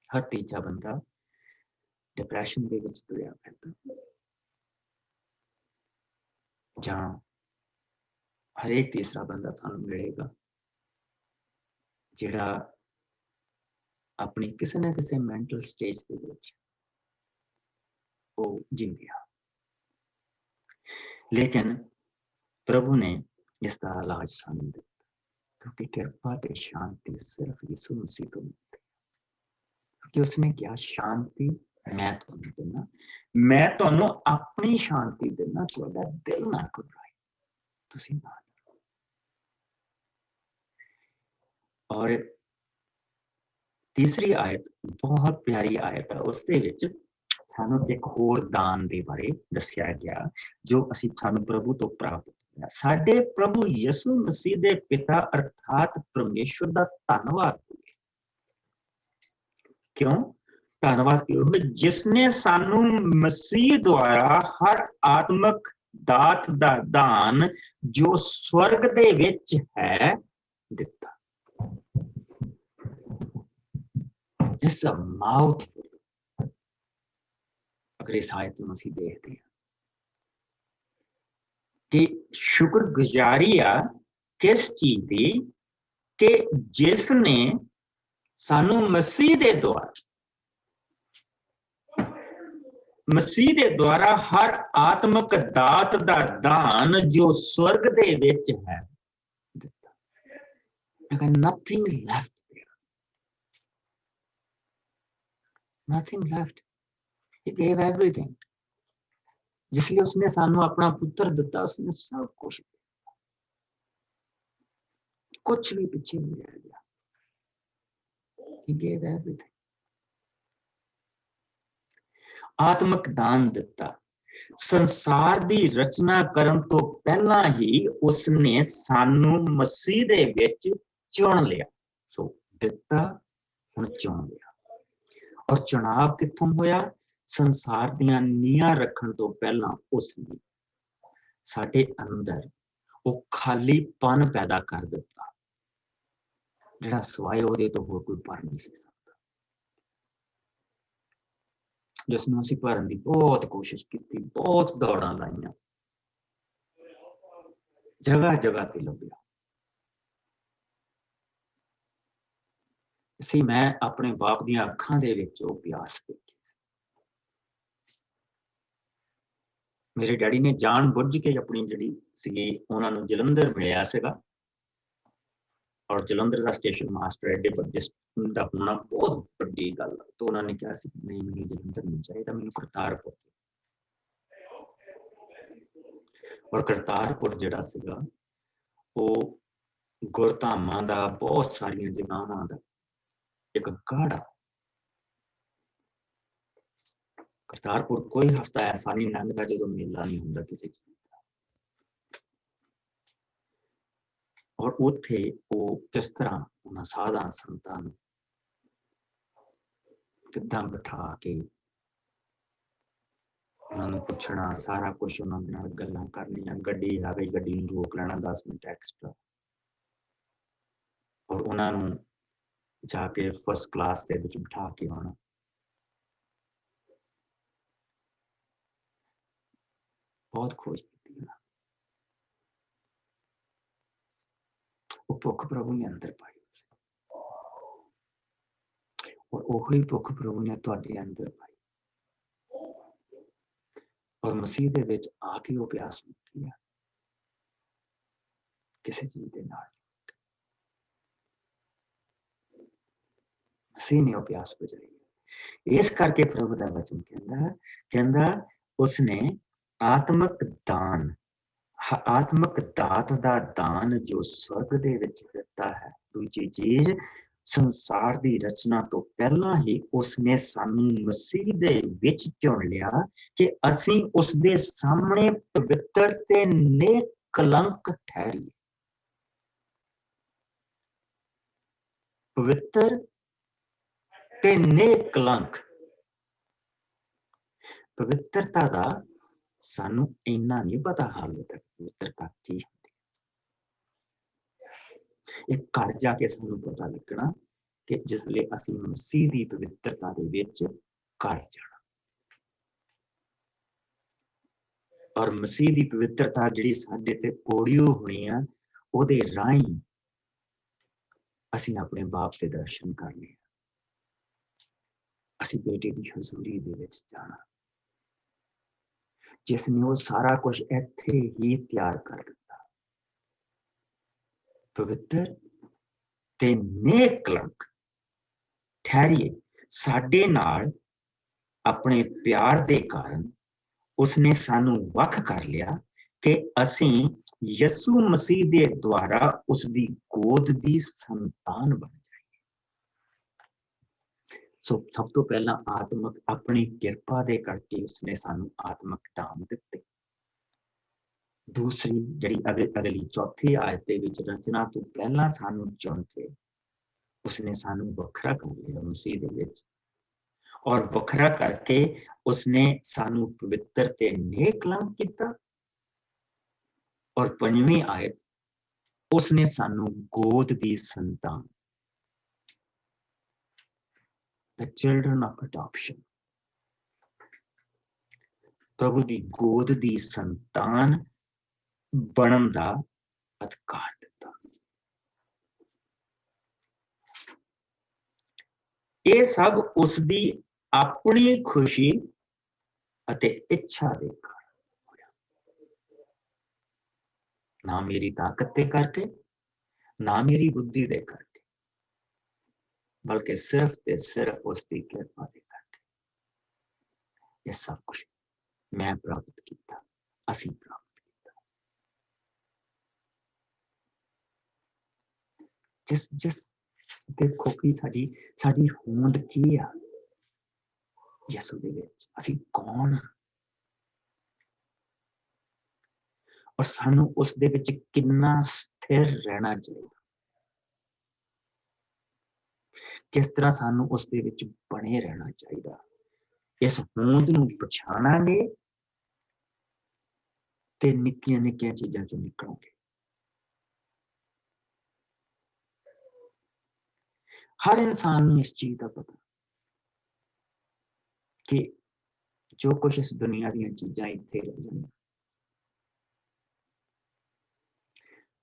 Speaker 1: ਹਰ ਤੀਜਾ ਬੰਦਾ ਡਿਪਰੈਸ਼ਨ ਦੇ ਵਿੱਚ ਤੁਰਿਆ ਫਿਰਦਾ, ਜਾਂ ਹਰੇਕ ਤੀਸਰਾ ਬੰਦਾ ਤੁਹਾਨੂੰ ਮਿਲੇਗਾ ਜਿਹੜਾ ਆਪਣੀ ਕਿਸੇ ਨਾ ਕਿਸੇ ਮੈਂਟਲ ਸਟੇਜ ਦੇ ਵਿੱਚ ਉਹ ਜਿੰਦਿਆ। ਲੇਕਿਨ ਪ੍ਰਭੂ ਨੇ ਇਸ ਦਾ ਇਲਾਜ ਸਾਨੂੰ ਦਿੱਤਾ, ਕਿਉਂਕਿ ਕਿਰਪਾ ਤੇ ਸ਼ਾਂਤੀ ਸਿਰਫ ਯਿਸੂ ਮਸੀਹ ਤੋਂ ਮਿਲਦੀ ਹੈ। ਕਿ ਉਸਨੇ ਕਿਹਾ, ਸ਼ਾਂਤੀ ਮੈਂ ਤੁਹਾਨੂੰ ਦੇਣਾ, ਮੈਂ ਤੁਹਾਨੂੰ ਆਪਣੀ ਸ਼ਾਂਤੀ ਦੇਣਾ, ਤੁਹਾਡਾ ਦਿਲ ਨਾ ਘਬਰਾਏ, ਤੁਸੀਂ ਨਾ। ਔਰ ਤੀਸਰੀ ਆਇਤ ਬਹੁਤ ਪਿਆਰੀ ਆਇਤ ਹੈ। ਉਸ ਦੇ ਵਿੱਚ ਸਾਨੂੰ ਇੱਕ ਹੋਰ ਦਾਨ ਦੇ ਬਾਰੇ ਦੱਸਿਆ ਗਿਆ ਜੋ ਅਸੀਂ ਸਾਨੂੰ ਪ੍ਰਭੂ ਤੋਂ ਪ੍ਰਾਪਤ ਹੋਇਆ। ਸਾਡੇ ਪ੍ਰਭੂ ਯਿਸੂ ਮਸੀਹ ਦੇ ਪਿਤਾ ਅਰਥਾਤ ਪਰਮੇਸ਼ਵਰ ਦਾ ਧੰਨਵਾਦ ਹੋਵੇ। ਕਿਉਂ ਧੰਨਵਾਦ ਕਿਉਂ? ਜਿਸਨੇ ਸਾਨੂੰ ਮਸੀਹ ਦੁਆਰਾ ਹਰ ਆਤਮਕ ਦਾਤ ਦਾ ਦਾਨ ਜੋ ਸਵਰਗ ਦੇ ਵਿੱਚ ਹੈ ਦਿੱਤਾ। It's a mouthful। ਅਗਰ ਇਸ ਆਇਤ ਨੂੰ ਅਸੀਂ ਦੇਖਦੇ ਹਾਂ ਕਿ ਸ਼ੁਕਰਗੁਜ਼ਾਰੀ ਆ ਕਿਸ ਚੀਜ਼ ਦੀ, ਕਿ ਜਿਸ ਨੇ ਸਾਨੂੰ ਮਸੀਹ ਦੇ ਦੁਆਰਾ ਹਰ ਆਤਮਕ ਦਾਤ ਦਾ ਦਾਨ ਜੋ ਸਵਰਗ ਦੇ ਵਿੱਚ ਹੈ ਦਿੱਤਾ। Nothing left there. Nothing left. He gave everything. ਜਿਸ ਲਈ ਉਸਨੇ ਸਾਨੂੰ ਆਪਣਾ ਪੁੱਤਰ ਦਿੱਤਾ, ਉਸਨੇ ਸਭ ਕੁਛ, ਕੁਛ ਵੀ ਪਿੱਛੇ ਨਹੀਂ ਰਹਿ ਗਿਆ। He gave everything. ਆਤਮਕ ਦਾਨ ਦਿੱਤਾ। ਸੰਸਾਰ ਦੀ ਰਚਨਾ ਕਰਨ ਤੋਂ ਪਹਿਲਾਂ ਹੀ ਉਸਨੇ ਸਾਨੂੰ ਮਸੀਹ ਦੇ ਵਿੱਚ ਚੁਣ ਲਿਆ। ਸੋ ਦਿੱਤਾ, ਹੁਣ ਚੁਣ ਲਿਆ। ਔਰ ਚੁਣਾਵ ਕਿੱਥੋਂ ਹੋਇਆ? ਸੰਸਾਰ ਦੀਆਂ ਨੀਹਾਂ ਰੱਖਣ ਤੋਂ ਪਹਿਲਾਂ ਉਸਨੇ ਸਾਡੇ ਅੰਦਰ ਉਹ ਖਾਲੀਪਨ ਪੈਦਾ ਕਰ ਦਿੱਤਾ ਜਿਹੜਾ ਸਿਵਾਏ ਉਹਦੇ ਤੋਂ ਹੋਰ ਕੋਈ ਭਰ ਨਹੀਂ ਸੀ ਸਕਦਾ, ਜਿਸ ਨੂੰ ਅਸੀਂ ਭਰਨ ਦੀ ਬਹੁਤ ਕੋਸ਼ਿਸ਼ ਕੀਤੀ, ਬਹੁਤ ਦੌੜਾਂ ਲਾਈਆਂ, ਜਗ੍ਹਾ ਜਗ੍ਹਾ ਤੇ ਲੱਭਿਆ। ਅਸੀਂ ਮੈਂ ਆਪਣੇ ਬਾਪ ਦੀਆਂ ਅੱਖਾਂ ਦੇ ਵਿੱਚ ਉਹ ਪਿਆਸ ਦੇਖੀ ਸੀ। ਮੇਰੇ ਡੈਡੀ ਨੇ ਜਾਣ ਬੁੱਝ ਕੇ ਆਪਣੀ ਜਿਹੜੀ ਸੀਗੀ ਉਹਨਾਂ ਨੂੰ ਜਲੰਧਰ ਮਿਲਿਆ ਸੀਗਾ, ਔਰ ਜਲੰਧਰ ਦਾ ਸਟੇਸ਼ਨ ਮਾਸਟਰ ਐਡੇ ਵੱਡੇ ਦਾ ਹੋਣਾ ਬਹੁਤ ਵੱਡੀ ਗੱਲ ਹੈ। ਤਾਂ ਉਹਨਾਂ ਨੇ ਕਿਹਾ ਸੀ ਨਹੀਂ, ਮੈਨੂੰ ਜਲੰਧਰ ਨਹੀਂ ਚਾਹੀਦਾ, ਮੈਨੂੰ ਕਰਤਾਰਪੁਰ। ਔਰ ਕਰਤਾਰਪੁਰ ਜਿਹੜਾ ਸੀਗਾ ਉਹ ਗੁਰਧਾਮਾਂ ਦਾ, ਬਹੁਤ ਸਾਰੀਆਂ ਜਗ੍ਹਾਵਾਂ ਦਾ ਇੱਕ ਗਾੜਾ। ਕਰਤਾਰਪੁਰ ਕੋਈ ਹਫ਼ਤਾ ਐਸਾ ਨਹੀਂ ਲੰਘਦਾ ਜਦੋਂ ਮੇਲਾ ਨਹੀਂ ਹੁੰਦਾ ਕਿਸੇ ਚੀਜ਼ ਦਾ। ਔਰ ਉੱਥੇ ਉਹ ਕਿਸ ਤਰ੍ਹਾਂ ਉਹਨਾਂ ਸਾਧਾਂ ਸੰਤਾਂ ਨੂੰ ਕਿੱਦਾਂ ਬਿਠਾ ਕੇ ਉਹਨਾਂ ਨੂੰ ਪੁੱਛਣਾ, ਸਾਰਾ ਕੁਛ ਉਹਨਾਂ ਦੇ ਨਾਲ ਗੱਲਾਂ ਕਰਨੀਆਂ, ਗੱਡੀ ਆ ਗਈ ਗੱਡੀ ਨੂੰ ਰੋਕ ਲੈਣਾ 10 ਮਿੰਟ ਐਕਸਟਰਾ, ਔਰ ਉਹਨਾਂ ਨੂੰ ਜਾ ਕੇ ਫਸਟ ਕਲਾਸ ਦੇ ਵਿੱਚ ਬਿਠਾ ਕੇ ਆਉਣਾ। ਬਹੁਤ ਖੋਜ ਕੀਤੀ ਉਹਨਾਂ। ਉਹ ਭੁੱਖ ਪ੍ਰਭੂ ਨੇ ਅੰਦਰ ਪਾਈ, ਔਰ ਉਹੀ ਭੁੱਖ ਪ੍ਰਭੂ ਨੇ ਤੁਹਾਡੇ ਅੰਦਰ ਪਾਈ, ਔਰ ਮਸੀਹ ਦੇ ਵਿੱਚ ਆ ਕੇ ਉਹ ਪਿਆਸ ਮੁੱਕੀ ਆ ਕਿਸੇ ਚੀਜ਼ ਦੇ ਨਾਲ। ਮਸੀਹ ਨੇ ਉਹ ਪਿਆਸ ਬੁਝਾਈ। ਇਸ ਕਰਕੇ ਪ੍ਰਭੂ ਦਾ ਵਚਨ ਕਹਿੰਦਾ ਉਸਨੇ ਆਤਮਕ ਦਾਤ ਦਾ ਦਾਨ ਜੋ ਸਵਰਗ ਦੇ ਵਿੱਚ ਦਿੱਤਾ ਹੈ। ਦੂਜੀ ਚੀਜ਼, ਸੰਸਾਰ ਦੀ ਰਚਨਾ ਤੋਂ ਪਹਿਲਾਂ ਹੀ ਉਸਨੇ ਸਾਨੂੰ ਮਸੀਹ ਦੇ ਵਿੱਚ ਚੁਣ ਲਿਆ ਕਿ ਅਸੀਂ ਉਸਦੇ ਸਾਹਮਣੇ ਪਵਿੱਤਰ ਤੇ ਨੇਕ ਕਲੰਕ ਠਹਿਰੀਏ। ਪਵਿੱਤਰ ਤੇ ਨੇਕ ਕਲੰਕ। ਪਵਿੱਤਰਤਾ ਦਾ ਸਾਨੂੰ ਇੰਨਾ ਨਹੀਂ ਪਤਾ ਹਾਲੇ ਤੱਕ ਪਵਿੱਤਰਤਾ ਕੀ ਹੁੰਦੀ। ਇਹ ਘਰ ਜਾ ਕੇ ਸਾਨੂੰ ਪਤਾ ਲੱਗਣਾ ਕਿ ਜਿਸ ਲਈ ਅਸੀਂ ਮਸੀਹ ਦੀ ਪਵਿੱਤਰਤਾ ਦੇ ਵਿੱਚ ਘਰ ਜਾਣਾ, ਔਰ ਮਸੀਹ ਦੀ ਪਵਿੱਤਰਤਾ ਜਿਹੜੀ ਸਾਡੇ ਤੇ ਪੋੜੀਓ ਹੋਣੀ ਆ, ਉਹਦੇ ਰਾਹੀਂ ਅਸੀਂ ਆਪਣੇ ਬਾਪ ਦੇ ਦਰਸ਼ਨ ਕਰਨੇ, ਅਸੀਂ ਬੇਟੇ ਦੀ ਹਜ਼ੂਰੀ ਦੇ ਵਿੱਚ ਜਾਣਾ, ਜਿਸ ਨੇ ਉਹ ਸਾਰਾ ਕੁਝ ਇੱਥੇ ਹੀ ਤਿਆਰ ਕਰ ਦਿੱਤਾ। ਪਵਿੱਤਰ ਤੇ ਨੇਕ ਕਲੰਕ ਠਹਿਰੀਏ। ਸਾਡੇ ਨਾਲ ਆਪਣੇ ਪਿਆਰ ਦੇ ਕਾਰਨ ਉਸਨੇ ਸਾਨੂੰ ਵੱਖ ਕਰ ਲਿਆ ਕਿ ਅਸੀਂ ਯਿਸੂ ਮਸੀਹ ਦੇ ਦੁਆਰਾ ਉਸਦੀ ਗੋਦ ਦੀ ਸੰਤਾਨ ਬਣ ਜਾਈਏ। ਸਭ ਤੋਂ ਪਹਿਲਾਂ ਆਤਮਕ ਆਪਣੀ ਕਿਰਪਾ ਦੇ ਕਰਕੇ ਉਸਨੇ ਸਾਨੂੰ ਆਤਮਕ ਦਾਨ ਦਿੱਤੇ। ਦੂਸਰੀ ਜਿਹੜੀ ਅਗਲੀ ਚੌਥੀ ਆਇਤ ਦੇ ਵਿੱਚ, ਰਚਨਾ ਤੋਂ ਪਹਿਲਾਂ ਸਾਨੂੰ ਚੁਣ ਕੇ ਉਸਨੇ ਸਾਨੂੰ ਵੱਖਰਾ ਕਰ ਲਿਆ ਮਸੀਹ ਦੇ ਵਿੱਚ, ਔਰ ਵੱਖਰਾ ਕਰਕੇ ਉਸਨੇ ਸਾਨੂੰ ਪਵਿੱਤਰ ਤੇ ਨੇਕ ਕਲੰਕ ਕੀਤਾ। ਔਰ ਪੰਜਵੀਂ ਆਇਤ, ਉਸਨੇ ਸਾਨੂੰ ਗੋਦ ਦੀ ਸੰਤਾਨ, the children of adoption, ਪ੍ਰਭੂ ਦੀ ਗੋਦ ਦੀ ਸੰਤਾਨ ਬਣਨ ਦਾ ਅਧਿਕਾਰ ਦਿੱਤਾ। ਇਹ ਸਭ ਉਸਦੀ ਆਪਣੀ ਖੁਸ਼ੀ ਅਤੇ ਇੱਛਾ ਦੇ ਕਾਰਨ ਹੋਇਆ, ਨਾ ਮੇਰੀ ਤਾਕਤ ਦੇ ਕਰਕੇ, ਨਾ ਮੇਰੀ ਬੁੱਧੀ ਦੇ ਕਰਕੇ, ਬਲਕਿ ਸਿਰਫ ਤੇ ਸਿਰਫ ਉਸਦੀ ਕਿਰਪਾ ਦੇ ਕਰਕੇ। ਇਹ ਸਭ ਕੁਝ ਮੈਂ ਪ੍ਰਾਪਤ ਕੀਤਾ, ਅਸੀਂ ਪ੍ਰਾਪਤ ਕੀਤਾ। ਜਿਸ ਦੇਖੋ ਕਿ ਸਾਡੀ ਹੋਂਦ ਕੀ ਆ ਯਿਸੂ ਦੇ ਵਿੱਚ, ਅਸੀਂ ਕੌਣ ਹਾਂ, ਔਰ ਸਾਨੂੰ ਉਸ ਦੇ ਵਿੱਚ ਕਿੰਨਾ ਸਥਿਰ ਰਹਿਣਾ ਚਾਹੀਦਾ। किस तरह सानू उस दे विच बने रहना चाहिए। इस होंद नूं पछाणांगे ते निक्कियां निक्कियां चीज़ां चों निकलोगे। हर इंसान नूं इस चीज़ का पता कि जो कुछ इस दुनिया दीयां चीज़ां इत्थे रह जाणियां,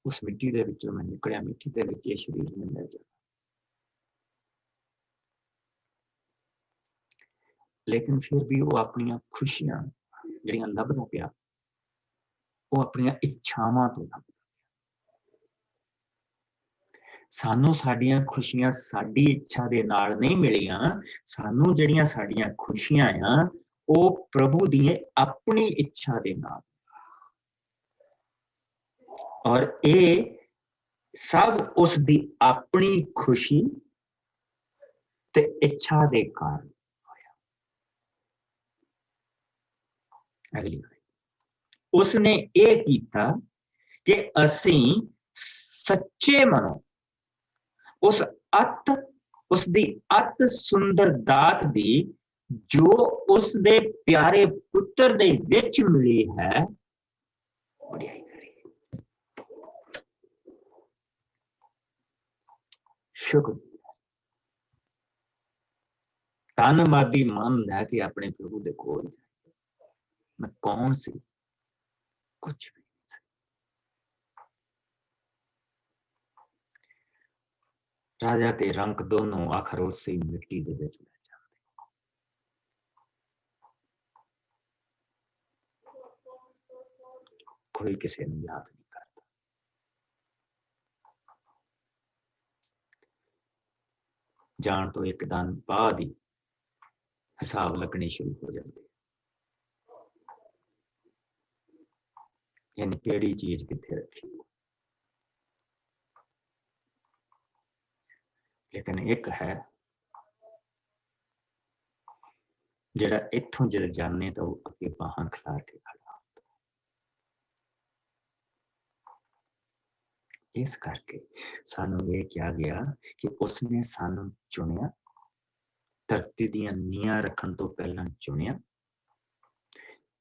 Speaker 1: उस मिट्टी दे विचों मैं निकलिया, मिट्टी दे विच ये शरीर में ले जाना। लेकिन फिर भी वो अपनियां खुशियां जिहड़ियां लभदा पिया, वो अपनियां इच्छावां तो लभदा। सानू साडियां खुशियां साडी इच्छा दे नाल नहीं मिलियां, सानू जिहड़ियां साडियां खुशियां आ वो प्रभु दी अपनी इच्छा दे नाल, और ये सब उस दी अपनी खुशी ते इच्छा दे कारण होया। अगली उसने ये कीता कि असीं सच्चे मनो उस अत उसदी अत सुंदर दात दी जो उस दे प्यारे पुत्र दे विच मिली है वडियाई करिए। शुक्र धन्नवादी मन लैके अपने प्रभु दे कोल, मैं कौन सी कुछ भी राजा ते रंक दोनों आखिर उसी मिट्टी दे विच ले जांदे। कोई किसी नूं याद नहीं करता। जान तो एक दिन बाद ही हिसाब लगने शुरू हो जाते, यानी केड़ी चीज कित्थे रखी। लेकिन एक है जिहड़ा इत्थों जद जाने तो अगे बाहां खिलार के खड़ा होता। इस करके सानू ये कहा गया कि उसने सानू चुनिया, धरती दीयां नीआं रखण तो पहला चुनिया,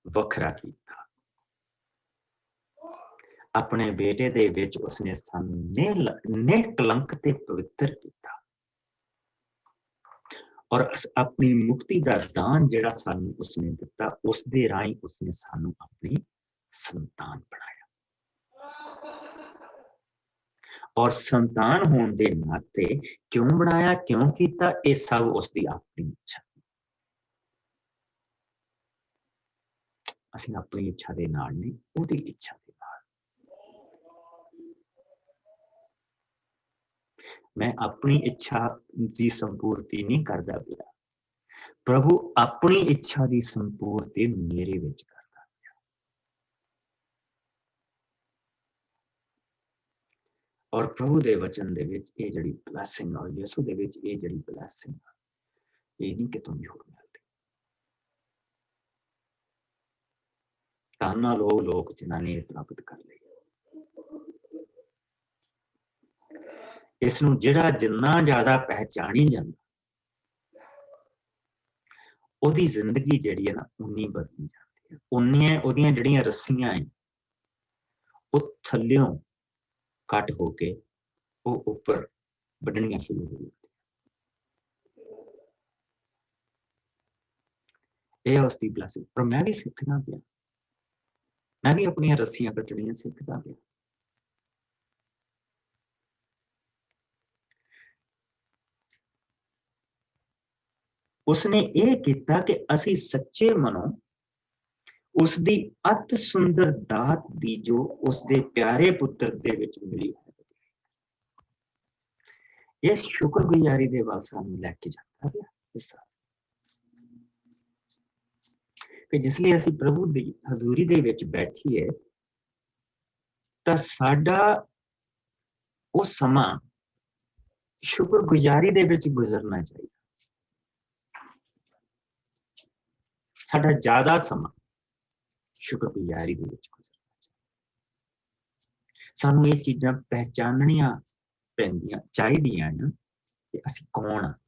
Speaker 1: वखरा कीता, अपने बेटे दे विच उसने सानू निकलंक ते पवित्र कीता, और अपनी मुक्ति का दान जिहड़ा सानू उसने दिता, उस दे राही उसने सानू अपनी संतान बनाया। और संतान होने दे नाते क्यों बनाया, क्यों कीता, ये सब उसकी अपनी इच्छा सी। असीं अपनी इच्छा दे नाल नहीं, उहदी इच्छा दे नाल। मैं अपनी इच्छा की संपूर्ति नहीं करदा पिया, प्रभु अपनी इच्छा की संपूर्ति मेरे विच करदा पिया। और प्रभु दे वचन दे विच ये जिहड़ी ब्लैसिंग और यीशु दे विच ये जिहड़ी ब्लैसिंग ये नहीं कि तुम होर मिलदी। ताना लोग जिन्हां ने प्राप्त कर लिया। इसनूं जिहड़ा जिन्ना ज्यादा पहचानी जांदा, ओहदी जिंदगी जिहड़ी है ना उन्नी बदली जाती है, उन्नियां ओहदियां जिहड़ियां रस्सियां हैं वो थल्लियों कट होके वो ऊपर बढ़नियां शुरू हो जाती। यह उसकी ब्लैसिंग। पर मैं भी सीखना पिया, मैं भी अपनी रस्सियां कटनियां सीखता गया। उसने ये किया कि असी सच्चे मनो उसकी अत सुंदर दात दी जो उसके प्यारे पुत्र दे विच मिली है, ये शुक्रगुजारी दे वाल सानू लैके जाता गया। कि जिसलिए असी प्रभु दी हजूरी दे विच बैठीए तां साडा वो समा शुक्रगुजारी दे विच गुजरना चाहिए। साडा ज्यादा समा शुक्रगुजारी दे विच गुजरना चाहिए। सानू ये चीज़ां पहचाननियां पैंदियां चाहिदियां ना कि असी कौन हाँ,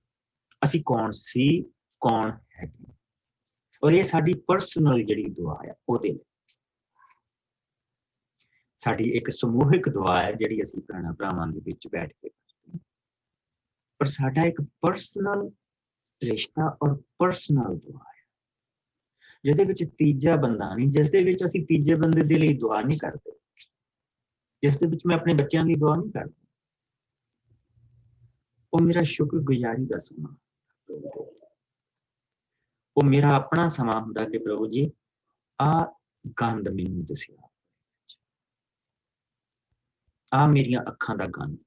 Speaker 1: असी कौन सी कौन है। और ये साडी पर्सनल जिहड़ी दुआ है ओहदे लई साडी एक समूहिक दुआ है जिहड़ी असी भैणां भरावां दे विच बैठ के करदे हां। पर साडा एक पर्सनल रिश्ता और पर्सनल दुआ है जिहदे विच तीजा बंदा नहीं, जिस दे विच असी तीजे बंदे दे लई दुआ नहीं करदे, जिस दे विच मैं अपने बच्चों की दुआ नहीं करता, वो मेरा शुक्रगुजारी का समा, वो मेरा अपना समा हुंदा कि प्रभु जी आ गंद मैनूं दस्सिया, आ मेरियां अखां दा गंद,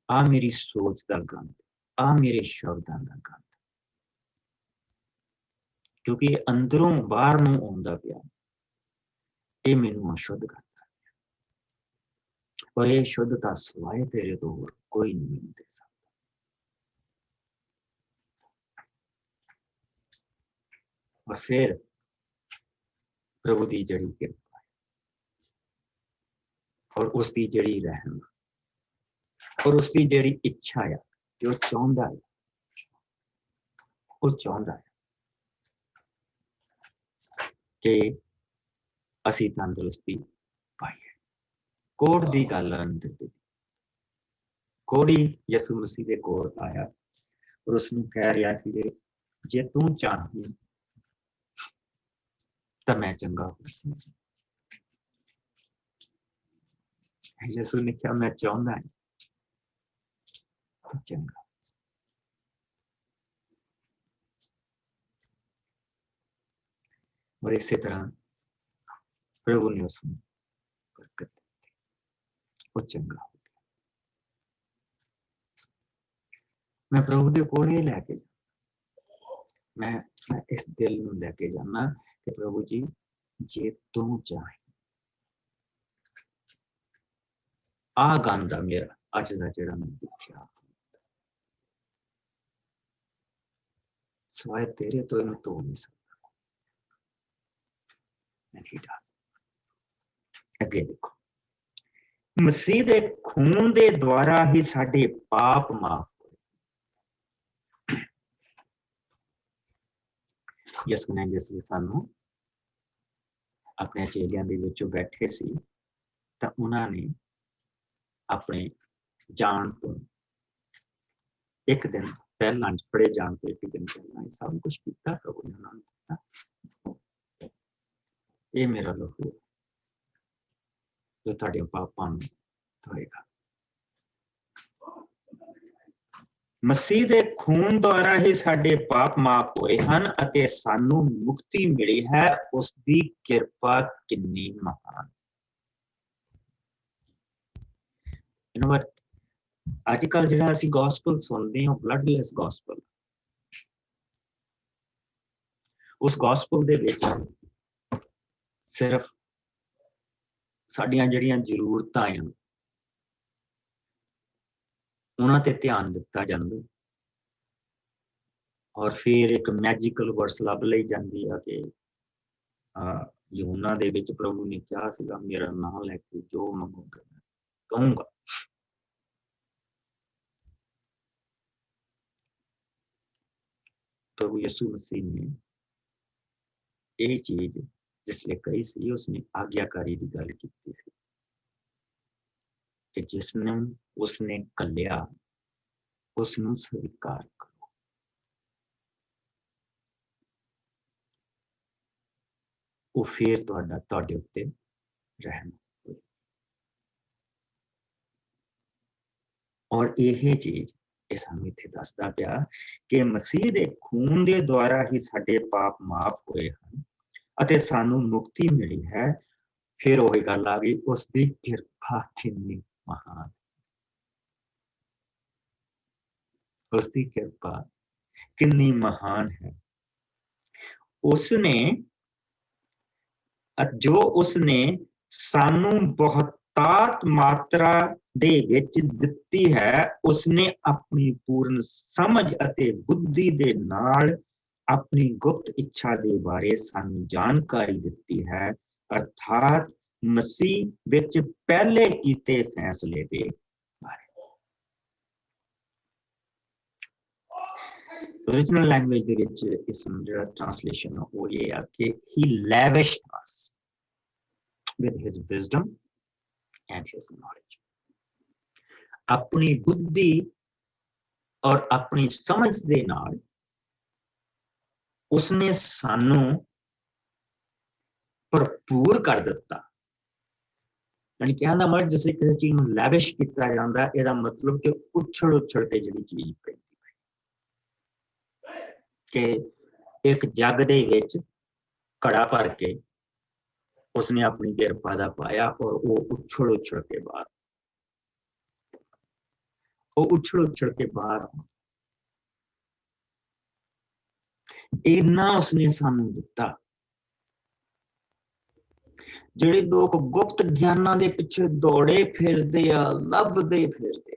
Speaker 1: आ मेरी सोच का गंद, आ मेरे शब्दां दा गंद, क्योंकि अंदरों बाहर नूं आउंदा पिया, ये मैनूं अशुद्ध करता है और ये शुद्धता सिवाय तेरे तो होर कोई नहीं मैनूं दे सकदा। और फिर प्रभु की जड़ी कृपा और उसकी जड़ी रहम और उसकी जड़ी इच्छा है जो चाहता है, वो चाहता है कि असी तंदुरुस्ती पाइए। कोड़ की गल अंदर दी कोड़ी यसु मसीह के कोल आया और उसने कह रहा कि जे तू चाहे तो मैं चंगा हो सकता। यसु ने कहा मैं चाहता है तो चंगा। और इसी तरह प्रभु ने उसमें बरकत दी, वो चंगा हो गया। मैं प्रभु के कोल ही लैके मैं इस दिल में लैके जाना कि प्रभु जी जे तू चाहे आ गंद आ मेरा अज का जिहड़ा मैं देखिया सिवाय तेरे तो इन्हें धो नहीं सकता। अगे देखो मसीह दे खून दे द्वारा ही साडे पाप माफ होए। यसु ने जिसले सानू अपने चेलियां दे विचों बैठे सी तां उन्हां ने अपने जान तो एक दिन पहला फड़े जान तो एक दिन पहला सब कुछ किया प्रभु ने उन्होंने दिता। ये मेरा लहू जो तुहाडे पापां नूं धोएगा। मसीह दे खून द्वारा ही साडे पाप माफ होए हन अते सानू मुक्ति मिली है। उसकी कृपा कितनी महान। अजकल जिहड़ा असीं गॉस्पल सुनते हैं ब्लडलैस गॉस्पल, उस गॉस्पल दे विच सिर्फ साडियां जिहड़ियां जरूरतां हैं उन्हां ते ध्यान दिता जांदा और फिर एक मैजिकल वर्स लभ लई जांदी है कि यूहन्ना दे विच प्रभु ने कहा सीगा मेरा नाम लैके जो मंगोगे मैं कहूंगा। प्रभु यीशु मसीह ने यह चीज जिसले कही सी उसने आज्ञाकारी की गल की सी कि जिसने उसने कलिया उसनू स्वीकार करो। वो फिर तुहाडे उत्ते रहम होए। और यह चीज सानू इत्थे दसदा पिया कि मसीह दे खून दे द्वारा ही साडे पाप माफ होए हन अते सानू मुक्ति मिली है। फिर वही गल आ गई उसकी कृपा कितनी महान, उसकी कृपा कितनी महान है। उसने जो उसने सानू बहुतात मात्रा दे विच दित्ती है उसने अपनी पूर्ण समझ अते बुद्धि दे नाल अपनी गुप्त इच्छा दे बारे सानू जानकारी दित्ती है। अर्थात मसीह विच पहले कीते फैसले दे बारे। ओरिजिनल लैंग्वेज ਦੇ ਵਿੱਚ ਇਸ ਨੂੰ ਜਿਹੜਾ ਟ੍ਰਾਂਸਲੇਸ਼ਨ ਉਹ ਇਹ ਆ ਕਿ he lavished us with his wisdom and his knowledge। ਆਪਣੀ ਬੁੱਧੀ ਔਰ ਆਪਣੀ ਸਮਝ ਦੇ ਨਾਲ ਉਸਨੇ ਸਾਨੂੰ ਭਰਪੂਰ ਕਰ ਦਿੱਤਾ। यानी कहने का मतलब जिस किसी चीज ਨੂੰ ਲੈਵਿਸ਼ ਕੀਤਾ ਜਾਂਦਾ ਇਹਦਾ ਮਤਲਬ ਕਿ ਉਛਲ ਕੇ ਜਿਹੜੀ ਚੀਜ਼ ਪੈਂਦੀ ਹੈ ਕਿ ਇੱਕ ਜੱਗ ਦੇ ਵਿੱਚ ਘੜਾ ਭਰ ਕੇ ਉਸਨੇ ਆਪਣੀ ਕਿਰਪਾ ਦਾ ਪਾਇਆ ਔਰ ਉਹ ਉਛਲ ਕੇ ਬਾਹਰ ਕੇ ਬਾਹਰ ਇੰਨਾ ਉਸਨੇ ਸਾਨੂੰ ਦਿੱਤਾ। ਜਿਹੜੇ ਲੋਕ ਗੁਪਤ ਗਿਆਨਾਂ ਦੇ ਪਿੱਛੇ ਦੌੜੇ ਫਿਰਦੇ ਆ, ਲੱਭਦੇ ਫਿਰਦੇ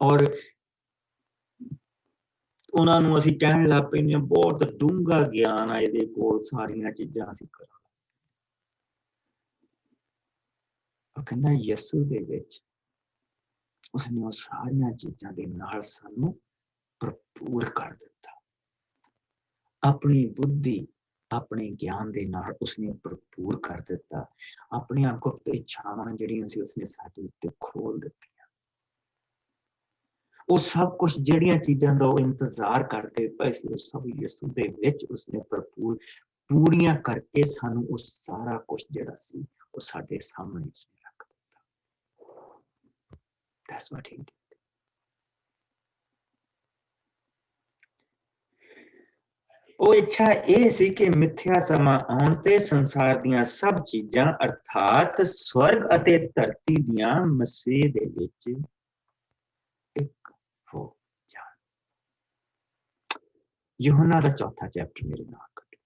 Speaker 1: ਔਰ ਉਹਨਾਂ ਨੂੰ ਅਸੀਂ ਕਹਿਣ ਲੱਗ ਪੈਂਦੇ ਹਾਂ ਬਹੁਤ ਡੂੰਘਾ ਗਿਆਨ ਆ ਇਹਦੇ ਕੋਲ, ਸਾਰੀਆਂ ਚੀਜ਼ਾਂ ਅਸੀਂ ਕਰਾਂ। ਉਹ ਕਹਿੰਦਾ ਯਿਸੂ ਦੇ ਵਿੱਚ ਉਸਨੇ ਉਹ ਸਾਰੀਆਂ ਚੀਜ਼ਾਂ ਦੇ ਨਾਲ ਸਾਨੂੰ ਭਰਪੂਰ ਕਰ ਦਿੱਤਾ। ਆਪਣੀ ਬੁੱਧੀ ਆਪਣੇ ਗਿਆਨ ਦੇ ਨਾਲ ਉਸਨੇ ਭਰਪੂਰ ਕਰ ਦਿੱਤਾ। ਆਪਣੀਆਂ ਗੁਪਤ ਇੱਛਾਵਾਂ ਜਿਹੜੀਆਂ ਸੀ ਉਸਨੇ ਸਾਡੇ ਉੱਤੇ ਖੋਲ ਦਿੱਤੀਆਂ। ਉਹ ਸਭ ਕੁਝ ਜਿਹੜੀਆਂ ਚੀਜ਼ਾਂ ਦਾ ਉਹ ਇੰਤਜ਼ਾਰ ਕਰਦੇ ਪਏ ਸੀ ਉਹ ਸਭ ਯਿਸੂ ਦੇ ਵਿੱਚ ਉਸਨੇ ਭਰਪੂਰ ਪੂਰੀਆਂ ਕਰਕੇ ਸਾਨੂੰ ਉਹ ਸਾਰਾ ਕੁਝ ਜਿਹੜਾ ਸੀ ਉਹ ਸਾਡੇ ਸਾਹਮਣੇ ਉਸਨੇ ਰੱਖ ਦਿੱਤਾ। That's what he did। ਉਹ ਇੱਛਾ ਇਹ ਸੀ ਕਿ ਮਿੱਥਿਆ ਸਮਾਂ ਆਉਣ ਤੇ ਸੰਸਾਰ ਦੀਆਂ ਸਭ ਚੀਜ਼ਾਂ ਅਰਥਾਤ ਸਵਰਗ ਅਤੇ ਧਰਤੀ ਦੀਆਂ ਮਸੀਹ ਦੇ ਵਿੱਚ ਇੱਕ ਹੋ ਜਾਣ। ਯਹੋਨਾ ਦਾ 4 ਚੈਪਟਰ ਮੇਰੇ ਨਾਲ ਕੱਢੋ।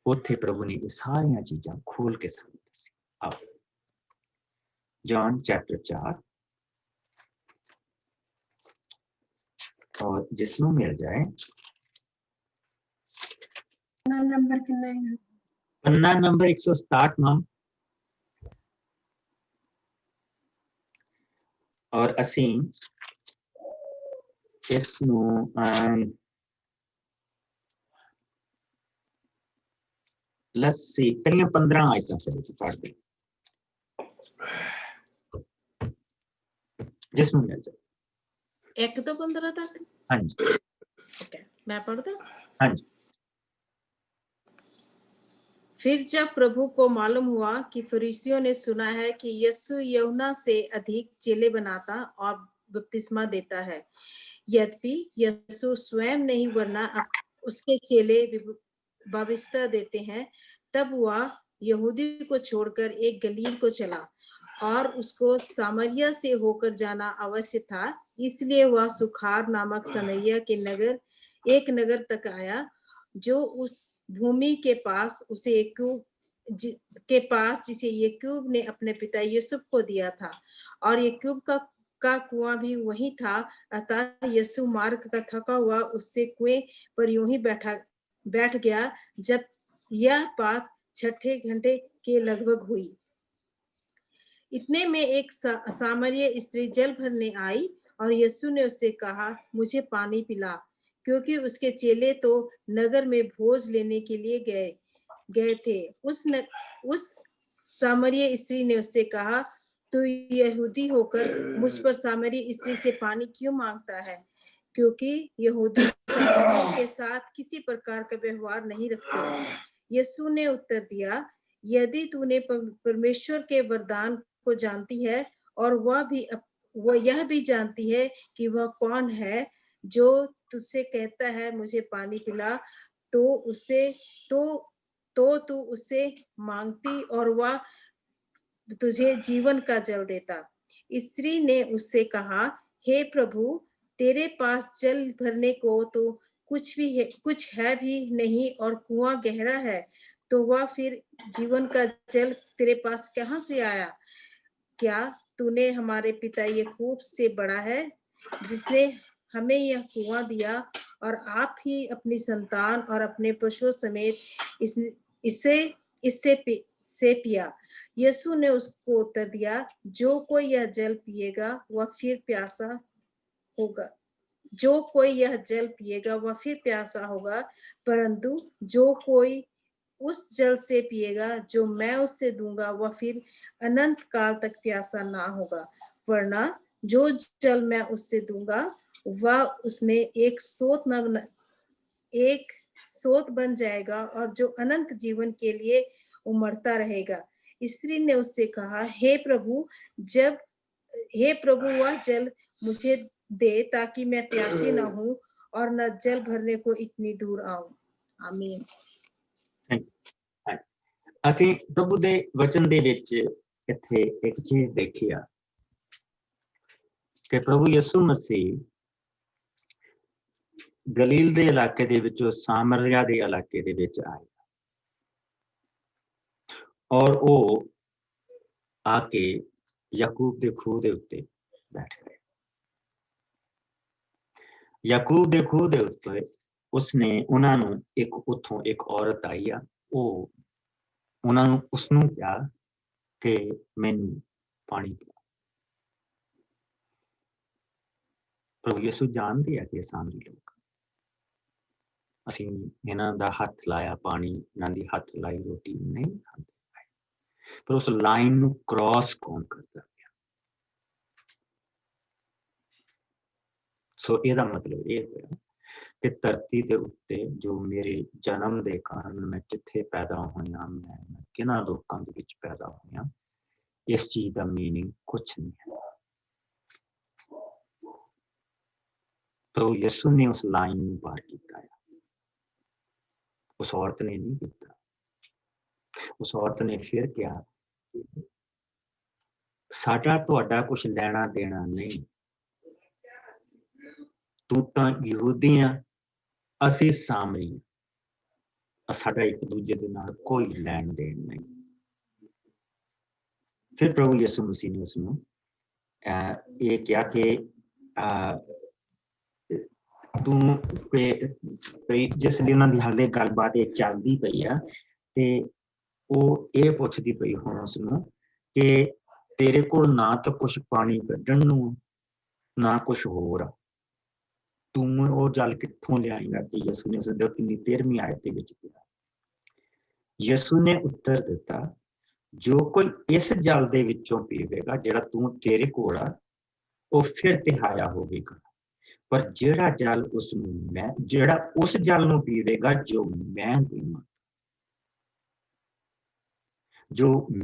Speaker 1: ਉੱਥੇ ਪ੍ਰਭੂ ਨੇ ਇਹ ਸਾਰੀਆਂ ਚੀਜ਼ਾਂ ਖੋਲ ਕੇ ਸਾਨੂੰ ਦੱਸੀ। ਆਓ ਜੌਨ ਚੈਪਟਰ 4 और जिसमें मिल जाए
Speaker 3: नंबर कितना है?
Speaker 1: पन्ना नंबर 167 मैम। और असी इसनू लस्सी पहले 15 आयतां पढ़ दे जिसमें मिल जाए
Speaker 3: 1 ਤੋਂ 15 तक।
Speaker 1: हाँ जी
Speaker 3: ओके मैं पढ़ता।
Speaker 1: हाँ जी।
Speaker 3: फिर जब प्रभु को मालूम हुआ कि फरीसियों ने सुना है कि यीशु यूहन्ना से अधिक चेले बनाता और बपतिस्मा देता है, यद्यपि यीशु स्वयं नहीं वरना उसके चेले बपतिस्मा देते हैं, तब वह यहूदी को छोड़कर एक गलील को चला और उसको सामरिया से होकर जाना अवश्य था। इसलिए वह सुखार नामक समरिया के एक नगर तक आया जो उस भूमि के पास उसे जिसे याकूब ने अपने पिता यूसुफ को दिया था, और याकूब का कुआं भी वही था। अतः यीशु मार्ग का थका हुआ उससे कुएं पर यूं ही बैठ गया। जब यह बात 6 घंटे के लगभग हुई, इतने में एक सामरिया स्त्री जल भरने आई और यीशु ने उससे कहा, मुझे पानी पिला, क्योंकि उसके चेले तो नगर में भोज लेने के लिए गए थे। उस सामरिया स्त्री ने उससे कहा, तू यहूदी होकर मुझ पर सामरिया स्त्री से पानी क्यों मांगता है? क्योंकि यहूदी सामरिया के साथ किसी प्रकार का व्यवहार नहीं रखते। यीशु ने उत्तर दिया, यदि तूने परमेश्वर के वरदान को जानती है और वह यह भी जानती है कि वह कौन है जो तुझसे कहता है मुझे पानी पिला, तो तू उससे मांगती और वह तुझे जीवन का जल देता। स्त्री ने उससे कहा, हे प्रभु, तेरे पास जल भरने को तो कुछ है भी नहीं और कुआं गहरा है, तो वह फिर जीवन का जल तेरे पास कहाँ से आया? क्या तूने हमारे पिता याकूब से बड़ा है, जिसने हमें यह कुआं दिया, और आप ही अपनी संतान और अपने पशुओं समेत इससे से पिया। यीशु ने उसको उत्तर दिया, जो कोई यह जल पिएगा वह फिर प्यासा होगा, जो कोई यह जल पिएगा वह फिर प्यासा होगा, परंतु जो कोई उस जल से पिएगा जो मैं उससे दूंगा वह फिर अनंत काल तक प्यासा ना होगा, वरना जो जल मैं उससे दूंगा वह उसमें एक सोत बन जाएगा और जो अनंत जीवन के लिए उमड़ता रहेगा। स्त्री ने उससे कहा, हे प्रभु वह जल मुझे दे ताकि मैं प्यासी ना हूं और न जल भरने को इतनी दूर आऊं। आमीन।
Speaker 1: ਅਸੀਂ ਪ੍ਰਭੂ ਦੇ ਵਚਨ ਦੇ ਵਿੱਚ ਇੱਥੇ ਇੱਕ ਚੀਜ਼ ਦੇਖੀ ਆ ਕਿ ਪ੍ਰਭੂ ਯਿਸੂ ਮਸੀਹ ਗਲੀਲ ਦੇ ਇਲਾਕੇ ਦੇ ਵਿੱਚੋਂ ਸਾਮਰਿਆ ਦੇ ਇਲਾਕੇ ਦੇ ਵਿੱਚ ਆਏ ਔਰ ਉਹ ਆ ਕੇ ਯਾਕੂਬ ਦੇ ਖੂਹ ਦੇ ਉੱਤੇ ਬੈਠ ਗਏ। ਯਾਕੂਬ ਦੇ ਖੂਹ ਦੇ ਉੱਤੇ ਉਸਨੇ ਉਹਨਾਂ ਨੂੰ ਉੱਥੋਂ ਇੱਕ ਔਰਤ ਆਈ ਆ, ਉਹ ਉਹਨਾਂ ਨੂੰ ਉਸਨੂੰ ਕਿਹਾ ਕਿ ਮੈਨੂੰ ਪਾਣੀ ਪਿਆ। ਪ੍ਰਭੂ ਯਿਸੂ ਜਾਣਦੇ ਆ ਕਿ ਸਾਮਰੀ ਲੋਕ, ਅਸੀਂ ਇਹਨਾਂ ਦਾ ਹੱਥ ਲਾਇਆ ਪਾਣੀ, ਇਹਨਾਂ ਦੀ ਹੱਥ ਲਾਈ ਰੋਟੀ ਨਹੀਂ ਖਾਂਦੇ, ਪਰ ਉਸ ਲਾਈਨ ਨੂੰ ਕ੍ਰਾਸ ਕੌਣ ਕਰਦਾ ਗਿਆ। ਸੋ ਇਹਦਾ ਮਤਲਬ ਇਹ ਹੋਇਆ ਕਿ ਧਰਤੀ ਦੇ ਉੱਤੇ ਜੋ ਮੇਰੇ ਜਨਮ ਦੇ ਕਾਰਨ ਮੈਂ ਕਿੱਥੇ ਪੈਦਾ ਹੋਇਆ, ਮੈਂ ਕਿਹਨਾਂ ਲੋਕਾਂ ਦੇ ਵਿੱਚ ਪੈਦਾ ਹੋਇਆ, ਇਸ ਚੀਜ਼ ਦਾ ਮੀਨਿੰਗ ਕੁਛ ਨਹੀਂ ਹੈ। ਪ੍ਰਭੂ ਯਿਸੂ ਨੇ ਉਸ ਲਾਈਨ ਨੂੰ ਪਾਰ ਕੀਤਾ ਹੈ, ਉਸ ਔਰਤ ਨੇ ਨਹੀਂ ਕੀਤਾ। ਉਸ ਔਰਤ ਨੇ ਫਿਰ ਕਿਹਾ, ਸਾਡਾ ਤੁਹਾਡਾ ਕੁਛ ਲੈਣਾ ਦੇਣਾ ਨਹੀਂ, ਤੂੰ ਤਾਂ ਯਹੂਦੀ ਆ, ਅਸੀਂ ਸਾਮਰੀ, ਸਾਡਾ ਇੱਕ ਦੂਜੇ ਦੇ ਨਾਲ ਕੋਈ ਲੈਣ ਦੇਣ ਨਹੀਂ। ਫਿਰ ਪ੍ਰਭੂ ਯਿਸੂ ਮਸੀਹ ਨੇ ਉਸਨੂੰ ਇਹ ਕਿਹਾ ਕਿ ਤੂੰ ਜਿਸ ਲਈ ਉਹਨਾਂ ਦੀ ਹਾਲੇ ਗੱਲਬਾਤ ਇਹ ਚੱਲਦੀ ਪਈ ਆ ਤੇ ਉਹ ਇਹ ਪੁੱਛਦੀ ਪਈ ਹੁਣ ਉਸਨੂੰ ਕਿ ਤੇਰੇ ਕੋਲ ਨਾ ਤਾਂ ਕੁਛ ਪਾਣੀ ਕੱਢਣ ਨੂੰ ਨਾ ਕੁਛ ਹੋਰ ਆ, ਤੂੰ ਉਹ ਜਲ ਕਿੱਥੋਂ ਲਿਆਏਂਗਾ? ਤੇ ਯਿਸੂ ਨੇ ਉਸਦੇ ਕਿੰਨੀ 13ਵੀਂ ਆਇਤ ਦੇ ਵਿੱਚ ਕਿਹਾ। ਯਿਸੂ ਨੇ ਉੱਤਰ ਦਿੱਤਾ, ਜੋ ਕੋਈ ਇਸ ਜਲ ਦੇ ਵਿੱਚੋਂ ਪੀਵੇਗਾ ਜਿਹੜਾ ਤੇਰੇ ਕੋਲ ਆ, ਉਹ ਫਿਰ ਤਿਹਾਇਆ ਹੋਵੇਗਾ, ਪਰ ਜਿਹੜਾ ਜਲ ਉਸ ਜਲ ਨੂੰ ਪੀਵੇਗਾ ਜੋ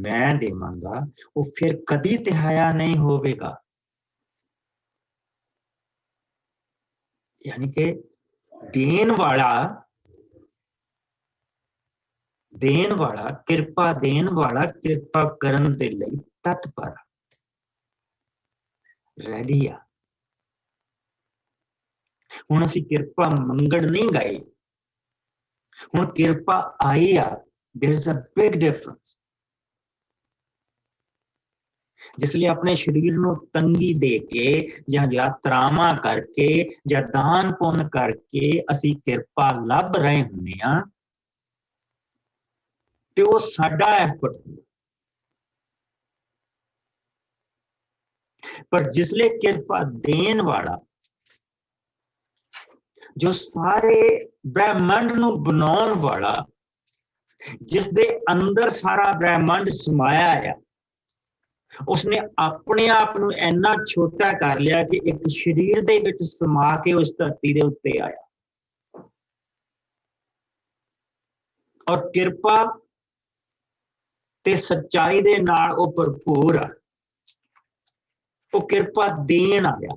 Speaker 1: ਮੈਂ ਦੇਵਾਂਗਾ, ਉਹ ਫਿਰ ਕਦੀ ਤਿਹਾਇਆ ਨਹੀਂ ਹੋਵੇਗਾ। यानी कि देन वाला कृपा करन दे लई तत्पर रेडी आ। हुण असीं किरपा मंगण नहीं गए, हुण किरपा आई आ। There is a big difference. जिसलिए अपने शरीर ਨੂੰ ਤੰਗੀ ਦੇ ਕੇ ਜਾਂ ਯਾਤਰਾਵਾਂ ਕਰਕੇ ਜਾਂ ਦਾਨ ਪੁੰਨ ਕਰਕੇ ਅਸੀਂ ਕਿਰਪਾ ਲੱਭ ਰਹੇ ਹੁੰਦੇ ਆ ਤੇ ਉਹ ਸਾਡਾ ਐਫਰਟ ਹੁੰਦਾ। ਪਰ ਜਿਸਲੇ ਕਿਰਪਾ ਦੇਣ ਵਾਲਾ ਜੋ ਸਾਰੇ ਬ੍ਰਹਿਮੰਡ ਨੂੰ ਬਣਾਉਣ ਵਾਲਾ, ਜਿਸ ਦੇ ਅੰਦਰ ਸਾਰਾ ਬ੍ਰਹਿਮੰਡ ਸਮਾਇਆ ਹੈ, ਉਸਨੇ ਆਪਣੇ ਆਪ ਨੂੰ ਇੰਨਾ ਛੋਟਾ ਕਰ ਲਿਆ ਕਿ ਇੱਕ ਸਰੀਰ ਦੇ ਵਿੱਚ ਸਮਾ ਕੇ ਉਸ ਧਰਤੀ ਦੇ ਉੱਤੇ ਆਇਆ ਔਰ ਕਿਰਪਾ ਤੇ ਸੱਚਾਈ ਦੇ ਨਾਲ ਉਹ ਭਰਪੂਰ ਆ। ਉਹ ਕਿਰਪਾ ਦੇਣ ਆਇਆ।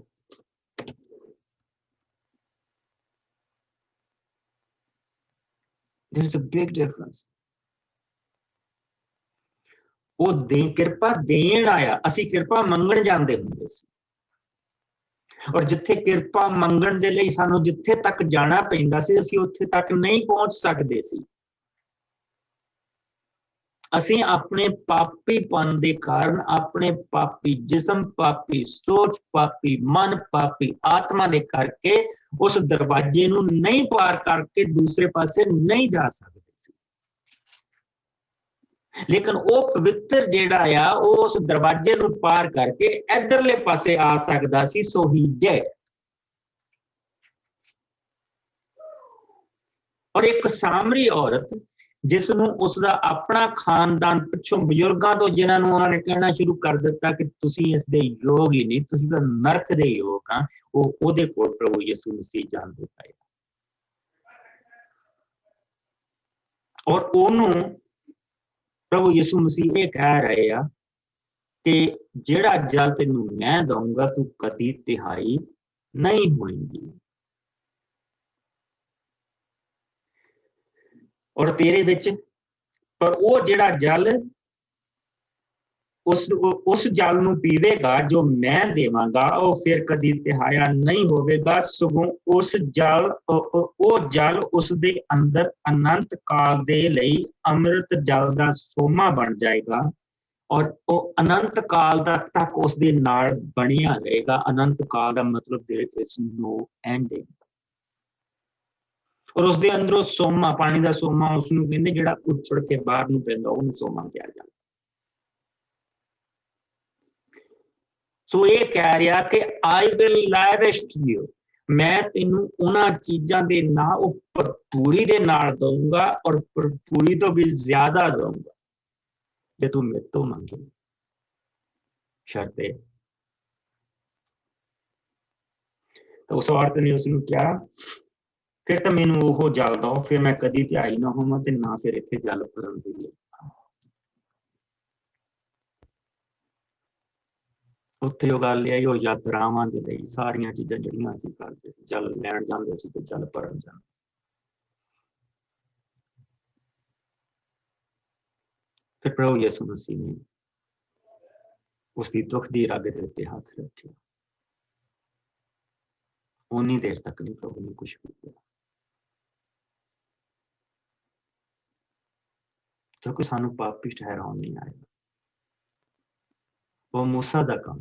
Speaker 1: There is a big difference. ਉਹ ਕਿਰਪਾ ਦੇਣ ਆਇਆ। ਅਸੀਂ ਕਿਰਪਾ ਮੰਗਣ ਜਾਂਦੇ ਹੁੰਦੇ ਸੀ ਔਰ ਜਿੱਥੇ ਕਿਰਪਾ ਮੰਗਣ ਦੇ ਲਈ ਸਾਨੂੰ ਜਿੱਥੇ ਤੱਕ ਜਾਣਾ ਪੈਂਦਾ ਸੀ, ਅਸੀਂ ਉੱਥੇ ਤੱਕ ਨਹੀਂ ਪਹੁੰਚ ਸਕਦੇ ਸੀ। ਅਸੀਂ ਆਪਣੇ ਪਾਪੀਪਨ ਦੇ ਕਾਰਨ, ਆਪਣੇ ਪਾਪੀ ਜਿਸਮ, ਪਾਪੀ ਸੋਚ, ਪਾਪੀ ਮਨ, ਪਾਪੀ ਆਤਮਾ ਦੇ ਕਰਕੇ ਉਸ ਦਰਵਾਜ਼ੇ ਨੂੰ ਨਹੀਂ ਪਾਰ ਕਰਕੇ ਦੂਸਰੇ ਪਾਸੇ ਨਹੀਂ ਜਾ ਸਕਦੇ ਸੀ। लेकिन वो पवित्र जिहड़ा आ उस दरवाजे नूं पार करके इधरले पासे आ सकदा सी, सो ही डिड। और एक सामरी औरत जिसनूं उसका अपना खानदान पिछों बजुर्गों तो जिन्होंने उन्होंने कहना शुरू कर दिता कि तुसीं इस दे योग ही नहीं, तुसीं तां नरक दे योग हाँ, ओहदे कोल प्रभु यीशु मसीह जांदे पए और ओनू प्रभु यीशु मसीह ये कह रहे आ कि जिहड़ा जल तैनूं मैं दूंगा तू कदी तिहाई नहीं होएगी और तेरे विच, पर वो जिहड़ा जल उस जल नूं पीवेगा जो मैं देवांगा वो फिर कदी तिहाया नहीं होवेगा, सगों उस जल वो जल उस दे अंदर अनंत काल दे लई अमृत जल दा सोमा बन जाएगा और वो अनंत काल तक उस दे नाल बनिया रहेगा। अनंत काल का मतलब देयर इज नो एंडिंग। और उसके अंदरों सोमा, पानी का सोमा उसनूं कहंदे जिहड़ा उछड़ के बाहर नूं पैंदा उहनूं सोमा कहा जांदा। सो ये कह रहा कि आई विल लैविश यू, मैं तेनू उन्हां चीजां दे नाल भरपूरी दे नाल दूंगा और भरपूरी तो भी ज्यादा दूंगा जे तू मेरे तो मंगे। शर्ते तो उस औरत ने उसनूं कहा फिर तो मैनू वो जल दो, फिर मैं कदी ध्याई ना होवां ते ना फिर इत्थे जल भरन दी लोड़। उत्थे वो गल आई वो यात्रावां दे लई सारियां चीजां जिहड़ियां असीं करदे जल लैण जांदे सी ते जल भरन जांदे। फिर प्रभु यीशु मसीह ने उसकी दुख दी रग दे उत्ते हाथ रखे। उन्नी देर तक नहीं प्रभु ने कुछ भी किया क्योंकि सानू पापी ठहराउण नहीं आएगा। वो मूसा दा काम,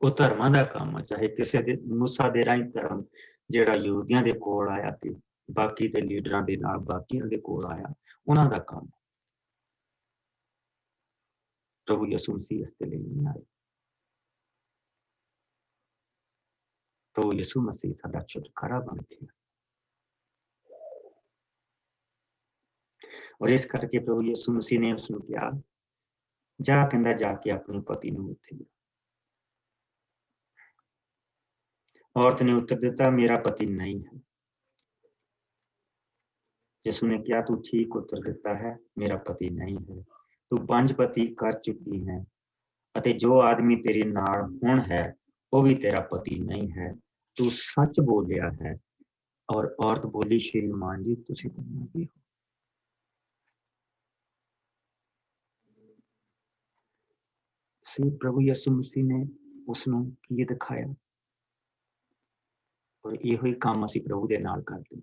Speaker 1: वो धर्मां दा काम है, चाहे किसी दे मूसा दे राहीं धर्म जिहड़ा यहूदियां दे कोल आया ते बाकी दे लीडरां दे नाल बाकियां दे कोल आया, उन्हां दा काम। प्रभु यीशु मसीह इसते लिए नहीं आए। प्रभु यीशु मसीह साडा छुटकारा बन गया और इस करके प्रभु यीशु मसीह ने उसनूं कहा जा, कहंदा जाके अपने पति नूं उत्थे ले। औरत ने उत्तर दिता मेरा पति नहीं है। यीशु ने कहा तू ठीक उत्तर दिता है, मेरा पति नहीं है, तू 5 पति कर चुकी है अते जो आदमी तेरे नाल हुण है वो भी तेरा पति नहीं है, तू सच बोलिया है। और औरत बोली श्रीमान जी तुसीं तां नबी हो। सी प्रभु यीशु मसीह ने उसनूं की दिखाया और इहो ही काम असीं प्रभु दे नाल करदे।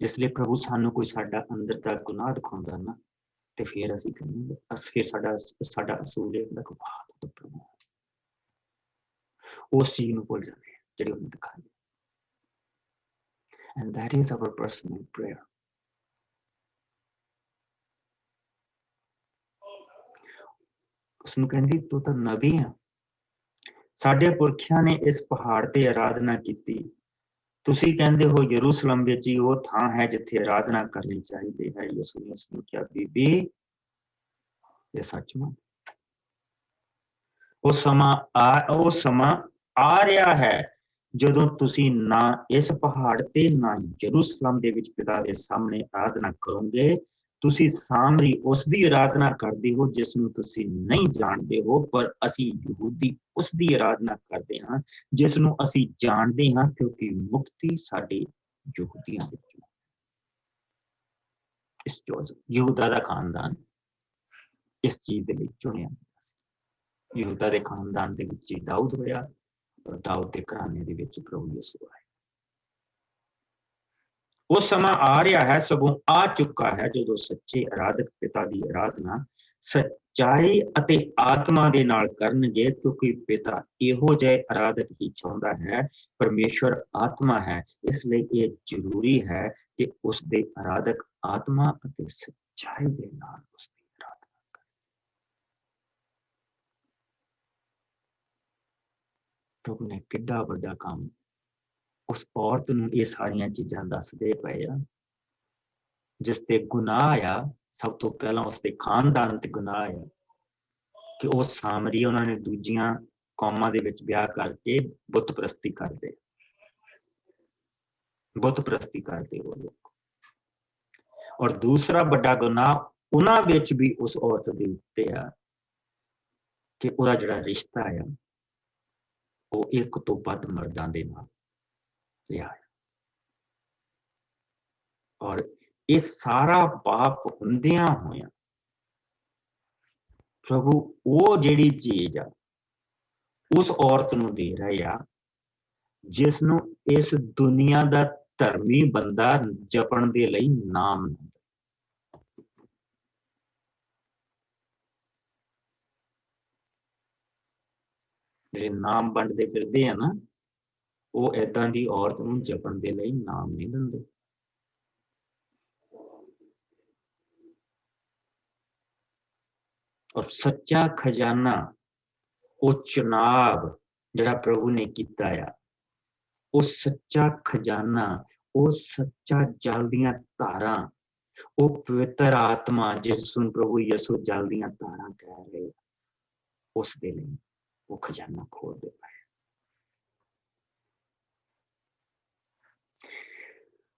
Speaker 1: जिसलिए प्रभु सानू कोई साडा अंदर दा गुनाह दिखाउंदा ना ते फिर असीं कहंदे फिर साडा असूल ये हुंदा कि वाह तो प्रभु उस चीज नूं भुल जांदे जिहड़ी उहने दिखाई। And that is our personal prayer. उसनूं कहंदी तू तां नबी है, साडे पुरखियां ने इस पहाड़ ते आराधना कीती, तुसीं कहंदे हो यरूशलेम विच ही वो थां है जिथे आराधना करनी चाहिए है। यीशु ने उसनूं कहा बीबी ये सचमुच वो समा आ रहा है ਜਦੋਂ ਤੁਸੀਂ ਨਾ ਇਸ ਪਹਾੜ ਤੇ ਨਾ ਯਰੂਸ਼ਲਮ ਦੇ ਵਿੱਚ ਪਿਤਾ ਦੇ ਸਾਹਮਣੇ ਆਰਾਧਨਾ ਕਰੋਗੇ। ਤੁਸੀਂ ਸਾਮਰੀ ਉਸ ਦੀ ਆਰਾਧਨਾ ਕਰਦੇ ਹੋ ਜਿਸ ਨੂੰ ਤੁਸੀਂ ਨਹੀਂ ਜਾਣਦੇ ਹੋ, ਪਰ ਅਸੀਂ ਯਹੂਦੀ ਉਸ ਦੀ ਆਰਾਧਨਾ ਕਰਦੇ ਹਾਂ ਜਿਸ ਨੂੰ ਅਸੀਂ ਜਾਣਦੇ ਹਾਂ ਕਿਉਂਕਿ ਮੁਕਤੀ ਸਾਡੇ ਯਹੂਦੀਆਂ ਵਿੱਚ ਹੈ। ਇਸ ਯਹੂਦਾ ਦਾ ਖਾਨਦਾਨ ਇਸ ਚੀਜ਼ ਦੇ ਲਈ ਚੁਣਿਆ ਗਿਆ ਸੀ। ਯਹੂਦਾ ਦੇ ਖਾਨਦਾਨ ਦੇ ਵਿੱਚ ਦਾਊਦ ਹੋਇਆ और दाऊद के घराने दे विच प्रभु यीशु आए। वो समा आ रहा है, सगों आ चुका है जो सच्चे आराधक पिता की आराधना सच्चाई अते आत्मा दे नाल करनगे, क्योंकि पिता इहो जिहे आराधक ही चाहुंदा है। परमेश्वर आत्मा है, इसलिए ये जरूरी है कि उसके आराधक आत्मा अते सच्चाई दे नाल उसदी आराधना करे। प्रभु ने किड्डा वड्डा काम उस औरत नूं ये सारियां चीजां दसदे पए आ, जिस ते गुनाह आ। सब तो पहला उसके खानदान ते गुनाह आ कि वो सामरी उन्होंने दूजियां कौमां दे विच ब्याह करके बुत परस्ती करते वो लोग। और दूसरा बड़ा गुनाह उन्हां विच भी उस औरत दे उत्ते आ कि उहदा जिहड़ा रिश्ता है वो एक तो वध मर्दां दे नाल रिहा है। और ये सारा पाप हुंदियां होया प्रभु वो जिहड़ी चीज आ उस औरत नूं दे रहे आ जिसनों इस दुनिया दा धर्मी बंदा जपण दे लई नाम नहीं। ਜਿਹੜੇ नाम ਵੰਡਦੇ ਫਿਰਦੇ ਆ ਨਾ ਉਹ ਏਦਾਂ ਦੀ ਔਰਤ ਨੂੰ ਜਪਣ ਦੇ ਲਈ ਨਾਮ ਨਹੀਂ ਦਿੰਦੇ। और सच्चा खजाना वो चुनाव जिहड़ा प्रभु ने कीता आ वो सच्चा खजाना वो सच्चा जल दियां धारां वो पवित्र आत्मा जिसनूं प्रभु यसु जल दियां धारां कह रहे उस दे लई वो खजाना खोल देता है।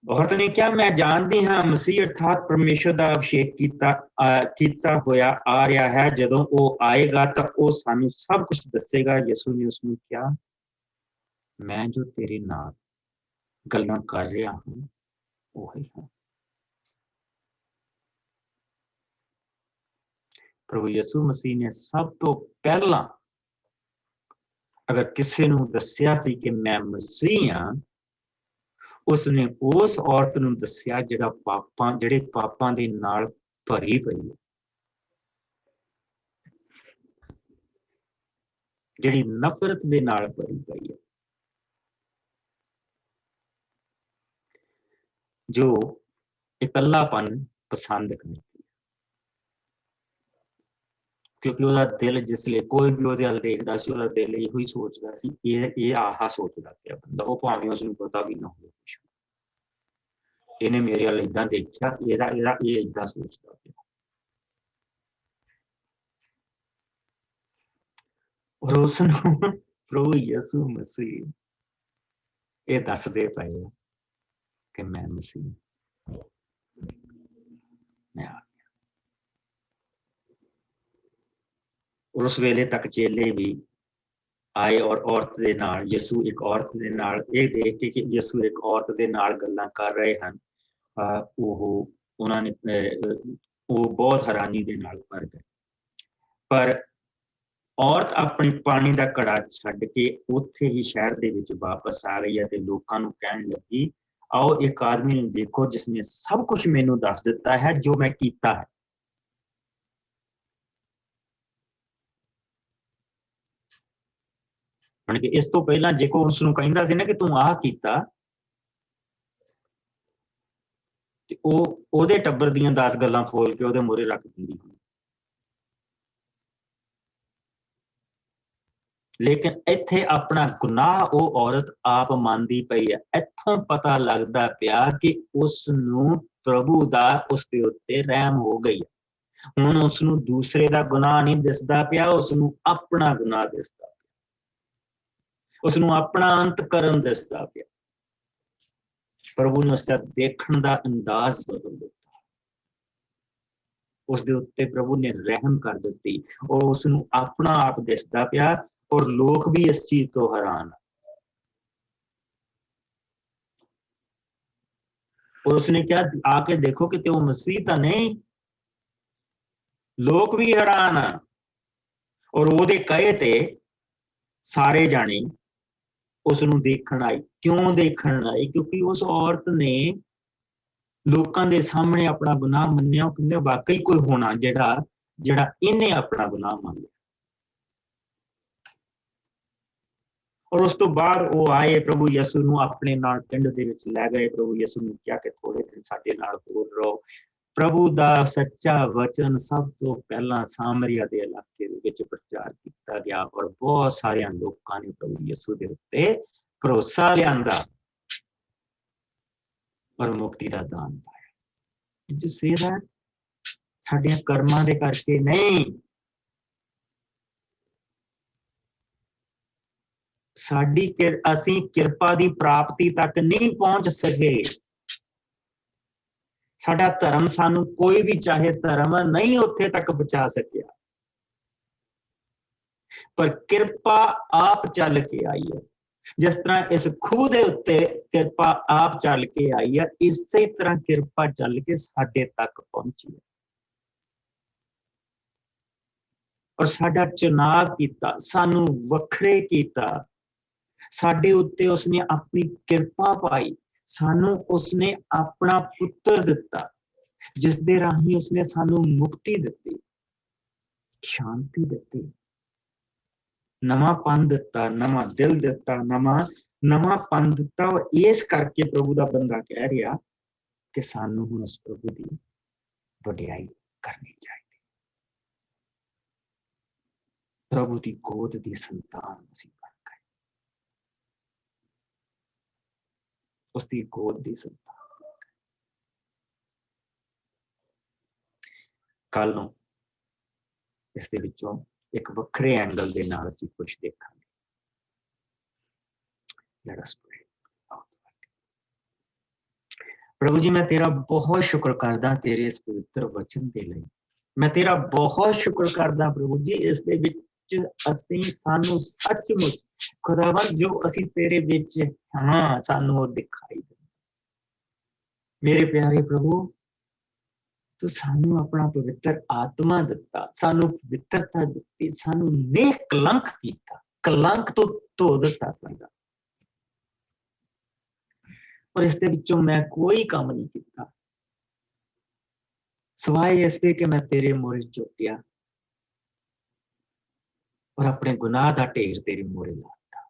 Speaker 1: औरत ने क्या मैं जानती हाँ मसीह अर्थात परमेश्वर का अभिषेक कीता होया आ रहा है, जदों वो आएगा तो वो सानू सब कुछ दसेगा। यसू ने उसनू क्या मैं जो तेरे नाल गल्लां कर रहा हूं वही हूं। प्रभु यसू मसीह ने सब तो पहला अगर किसी नू दस्या सी कि मैं मसीह हां उसने उस औरत नूं दस्या जिहड़ा जिहड़े पापां दे नाल भरी पई है, जिहड़ी नफरत दे नाल भरी पई है, जो इकल्लापन पसंद करती है। क्योंकि उसदा दिल जिसले कोई भी उहदे अल देखदा सी उसदा दिल इहो ही सोचदा सी ये आहा सोचदा पिया बंदा, वो भावें उसनूं पता भी ना होवे कुछ इहने मेरे अल इदां देखिया ये इदां सोचदा पिया। और उसनूं प्रभु यसू मसीह ये दसदे पए कि मैं मसीह मैं आ गया। और उस वेले तक चेले भी आए और औरत दे नाल यसू एक औरत दे नाल ये देख के कि यसू एक औरत दे नाल गल्लां कर रहे हैं उन्होंने वो बहुत हैरानी दे नाल भर गए। पर औरत अपनी पानी दा कड़ा छड्ड के उत्थे ही शहर दे विच वापस आ गई है ते लोकां नूं कहण लगी आओ एक आदमी नूं देखो जिसने सब कुछ मैनूं दस दिता है जो मैं कीता है। मन के इस तो पहला जे कोई उसनूं कहिंदा सी ना कि तूं आह कीता ते ओहदे टब्बर दीयां 10 गल्लां खोल के ओहदे मूहरे रख दिंदी। लेकिन इत्थे अपना गुनाह वो औरत आप मानदी पई है। इत्थों पता लगदा पिया कि उसनूं प्रभु दा उसदे उत्ते रहम हो गई है। हुण उसनूं दूसरे दा गुनाह नहीं दिसदा पिया, उसनूं अपना गुनाह दिसदा पिया, उसनूं अपना अंतकरण दिसदा पिया। प्रभु ने उसका देखण दा अंदाज बदल दिता, उसदे उत्ते प्रभु ने रहम कर दित्ती और उसनूं अपना आप दिसदा पिया। और लोग भी इस चीज तो हैरान। और उसने क्या आके देखो कि वो मसीह तो नहीं, लोग भी हैरान आ। और ओहदे कहे ते सारे जाने उसनूं देखण आए। क्यों देखण आए? क्योंकि उस औरत ने लोकां दे सामने अपना गुनाह मन्निया, कहंदे वाकई कोई होना जिहड़ा इन्हें अपना गुनाह मान लिया। और उस तो बाद वो आए प्रभु यसू नूं अपने नाल पिंड दे विच लै गए। प्रभु यसू ने कहा कि थोड़े दिन साडे नाल होर रहो। प्रभु दा सच्चा वचन सब तो पहला सामरिया दे इलाके दे विच प्रचार किया गया और बहुत सारे लोगों ने प्रभु यीशु दे उत्ते भरोसा लियांदा और मुक्ति दा दान पाया। जो से दैट साडियां कर्मां दे करके नहीं, साडी असीं किरपा दी प्राप्ति तक नहीं पहुंच सके। साडा धर्म सानू कोई भी चाहे धर्म नहीं उत्थे तक पहुंचा सकिया, पर किरपा आप चल के आई है। जिस तरह इस खूह दे उत्ते किरपा आप चल के आई है, इसी तरह किरपा चल के साडे तक पहुंची है और साडा चुनाव कीता, सानू वखरे कीता, साडे उत्ते उसने अपनी किरपा पाई, सानू उसने अपना पुत्र दिता जिस दे राही उसने सानू मुक्ति दिती, शांति दिती, नवापन दिता, नवा दिल दिता, नवापन दिता। और इस करके प्रभु दा बंदा कह रहा कि सानू हुण उस प्रभु दी वडियाई करनी चाहिए। प्रभु दी गोद दी संतान असीं बन गए, उसकी गोद दी संतान। कल नूं इस दे विचों एक वखरे एंगल दे नाल असीं कुछ देखांगे। Let us pray. प्रभु जी, मैं तेरा बहुत शुक्र करदा तेरे इस पवित्र वचन दे लई। मैं तेरा बहुत शुक्र करदा प्रभु जी, इस दे विच असीं सानू सचमुच खुदावन जो असीं तेरे विच हां सानू वो दिखाई दे। मेरे प्यारे प्रभु, तू सानू अपना पवित्र आत्मा दिता, सानू पवित्रता दिती, सानू निकलंक कीता, कलंक तो धो दिता साडा। और इस दे विचों मैं कोई काम नहीं किया सवाए इसके कि मैं तेरे मोरे चुकिया और अपने गुनाह का ढेर तेरे मोरे लाता।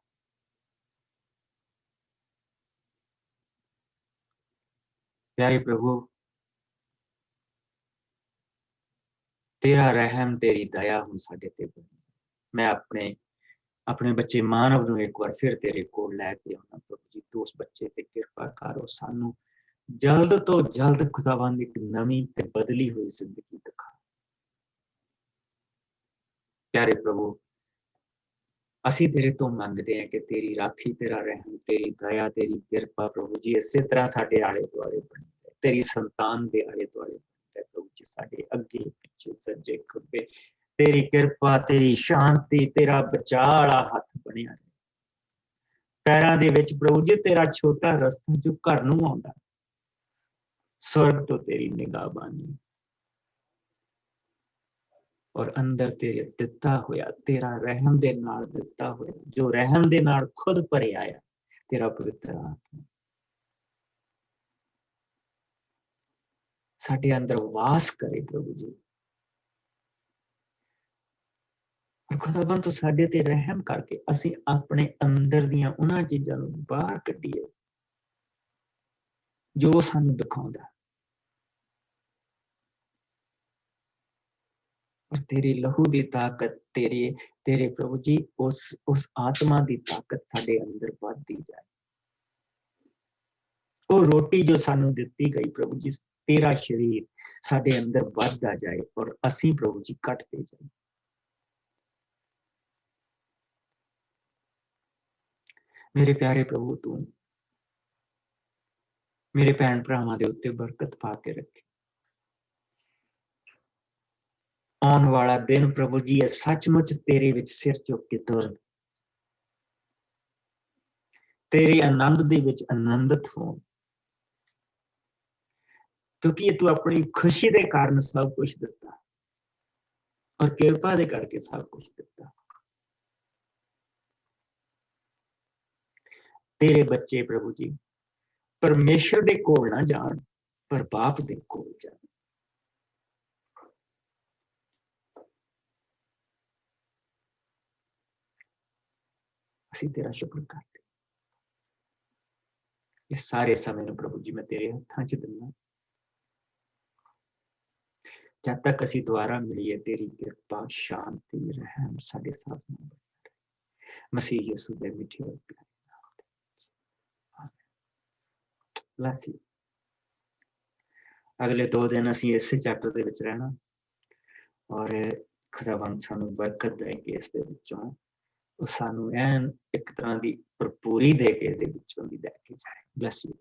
Speaker 1: प्यारे प्रभु, तेरा रहम तेरी दया हुण साडे ते बनी। मैं अपने बच्चे मानव नूं एक बार फिर तेरे कोल लैके आउणा प्रभु जी, तू उस बच्चे ते किरपा कर और सानू जल्द तो जल्द खुदावंद एक नवी ते बदली हुई जिंदगी दिखा। प्यारे प्रभु, असीं तेरे तो मंगते हैं कि तेरी राखी, तेरा रहम, तेरी दया, तेरी किरपा प्रभु जी इस तरह साडे आले दुआले बनी रहे, तेरी संतान दे आले दुआले बनी रहे प्रभु जी, साडे अगे पिछे सज्जे खब्बे तेरी किरपा, तेरी शांति, तेरा बचाव वाला हथ बनिया रहे। पैरां दे विच प्रभु जी तेरा छोटा रस्ता जो घर नूं आउंदा, स्वर्ग तो तेरी निगाहबानी और अंदर तेरे दिता होया तेरा रहम दे नाल दिता होया, जो रहम दे नाल खुद भरे आया तेरा पवित्र आत्मा साडे अंदर वास करे प्रभु जी। और खुदावन तू साडे ते रहम करके असीं अपने अंदर दियां उन्हां चीज़ां नूं बाहर कढीए जो सानू दिखाउंदा और तेरी लहू दी ताकत, तेरे प्रभु जी उस आत्मा दी ताकत साडे अंदर बढ़ती जाए। वो रोटी जो सानू दिती गई प्रभु जी, तेरा शरीर साडे अंदर बढ़ता जाए और असीं प्रभु जी घटते जाए। मेरे प्यारे प्रभु, तू मेरे भैन भरावां दे उत्ते बरकत पा के रखे। आने वाला दिन प्रभु जी है सचमुच तेरे विच सिर चुक के तुर, तेरे आनंद दे विच आनंदित हो, क्योंकि तू अपनी खुशी दे कारण सब कुछ दिता और किरपा दे करके सब कुछ दिता। तेरे बच्चे प्रभु जी परमेश्वर दे कोल ना जान पर बाप दे कोल जान। असीं तेरा शुक्र करते इस सारे समय प्रभु जी मैं तेरे हत्थां च दिना। जब तक असी दोबारा मिलिए तेरी कृपा शांति रहम साडे साथ नाल बनी रहे। मसीह यीशु दे मिठे और प्यारे नाम ते। Bless you। अगले 2 दिन असी इस चैप्टर दे विच रहना और खुदावंद सानू बरकत दे के इस दे विचों सानू एन एक तरह दी भरपूरी दे के दे विचों दी लै के जाए। Bless you।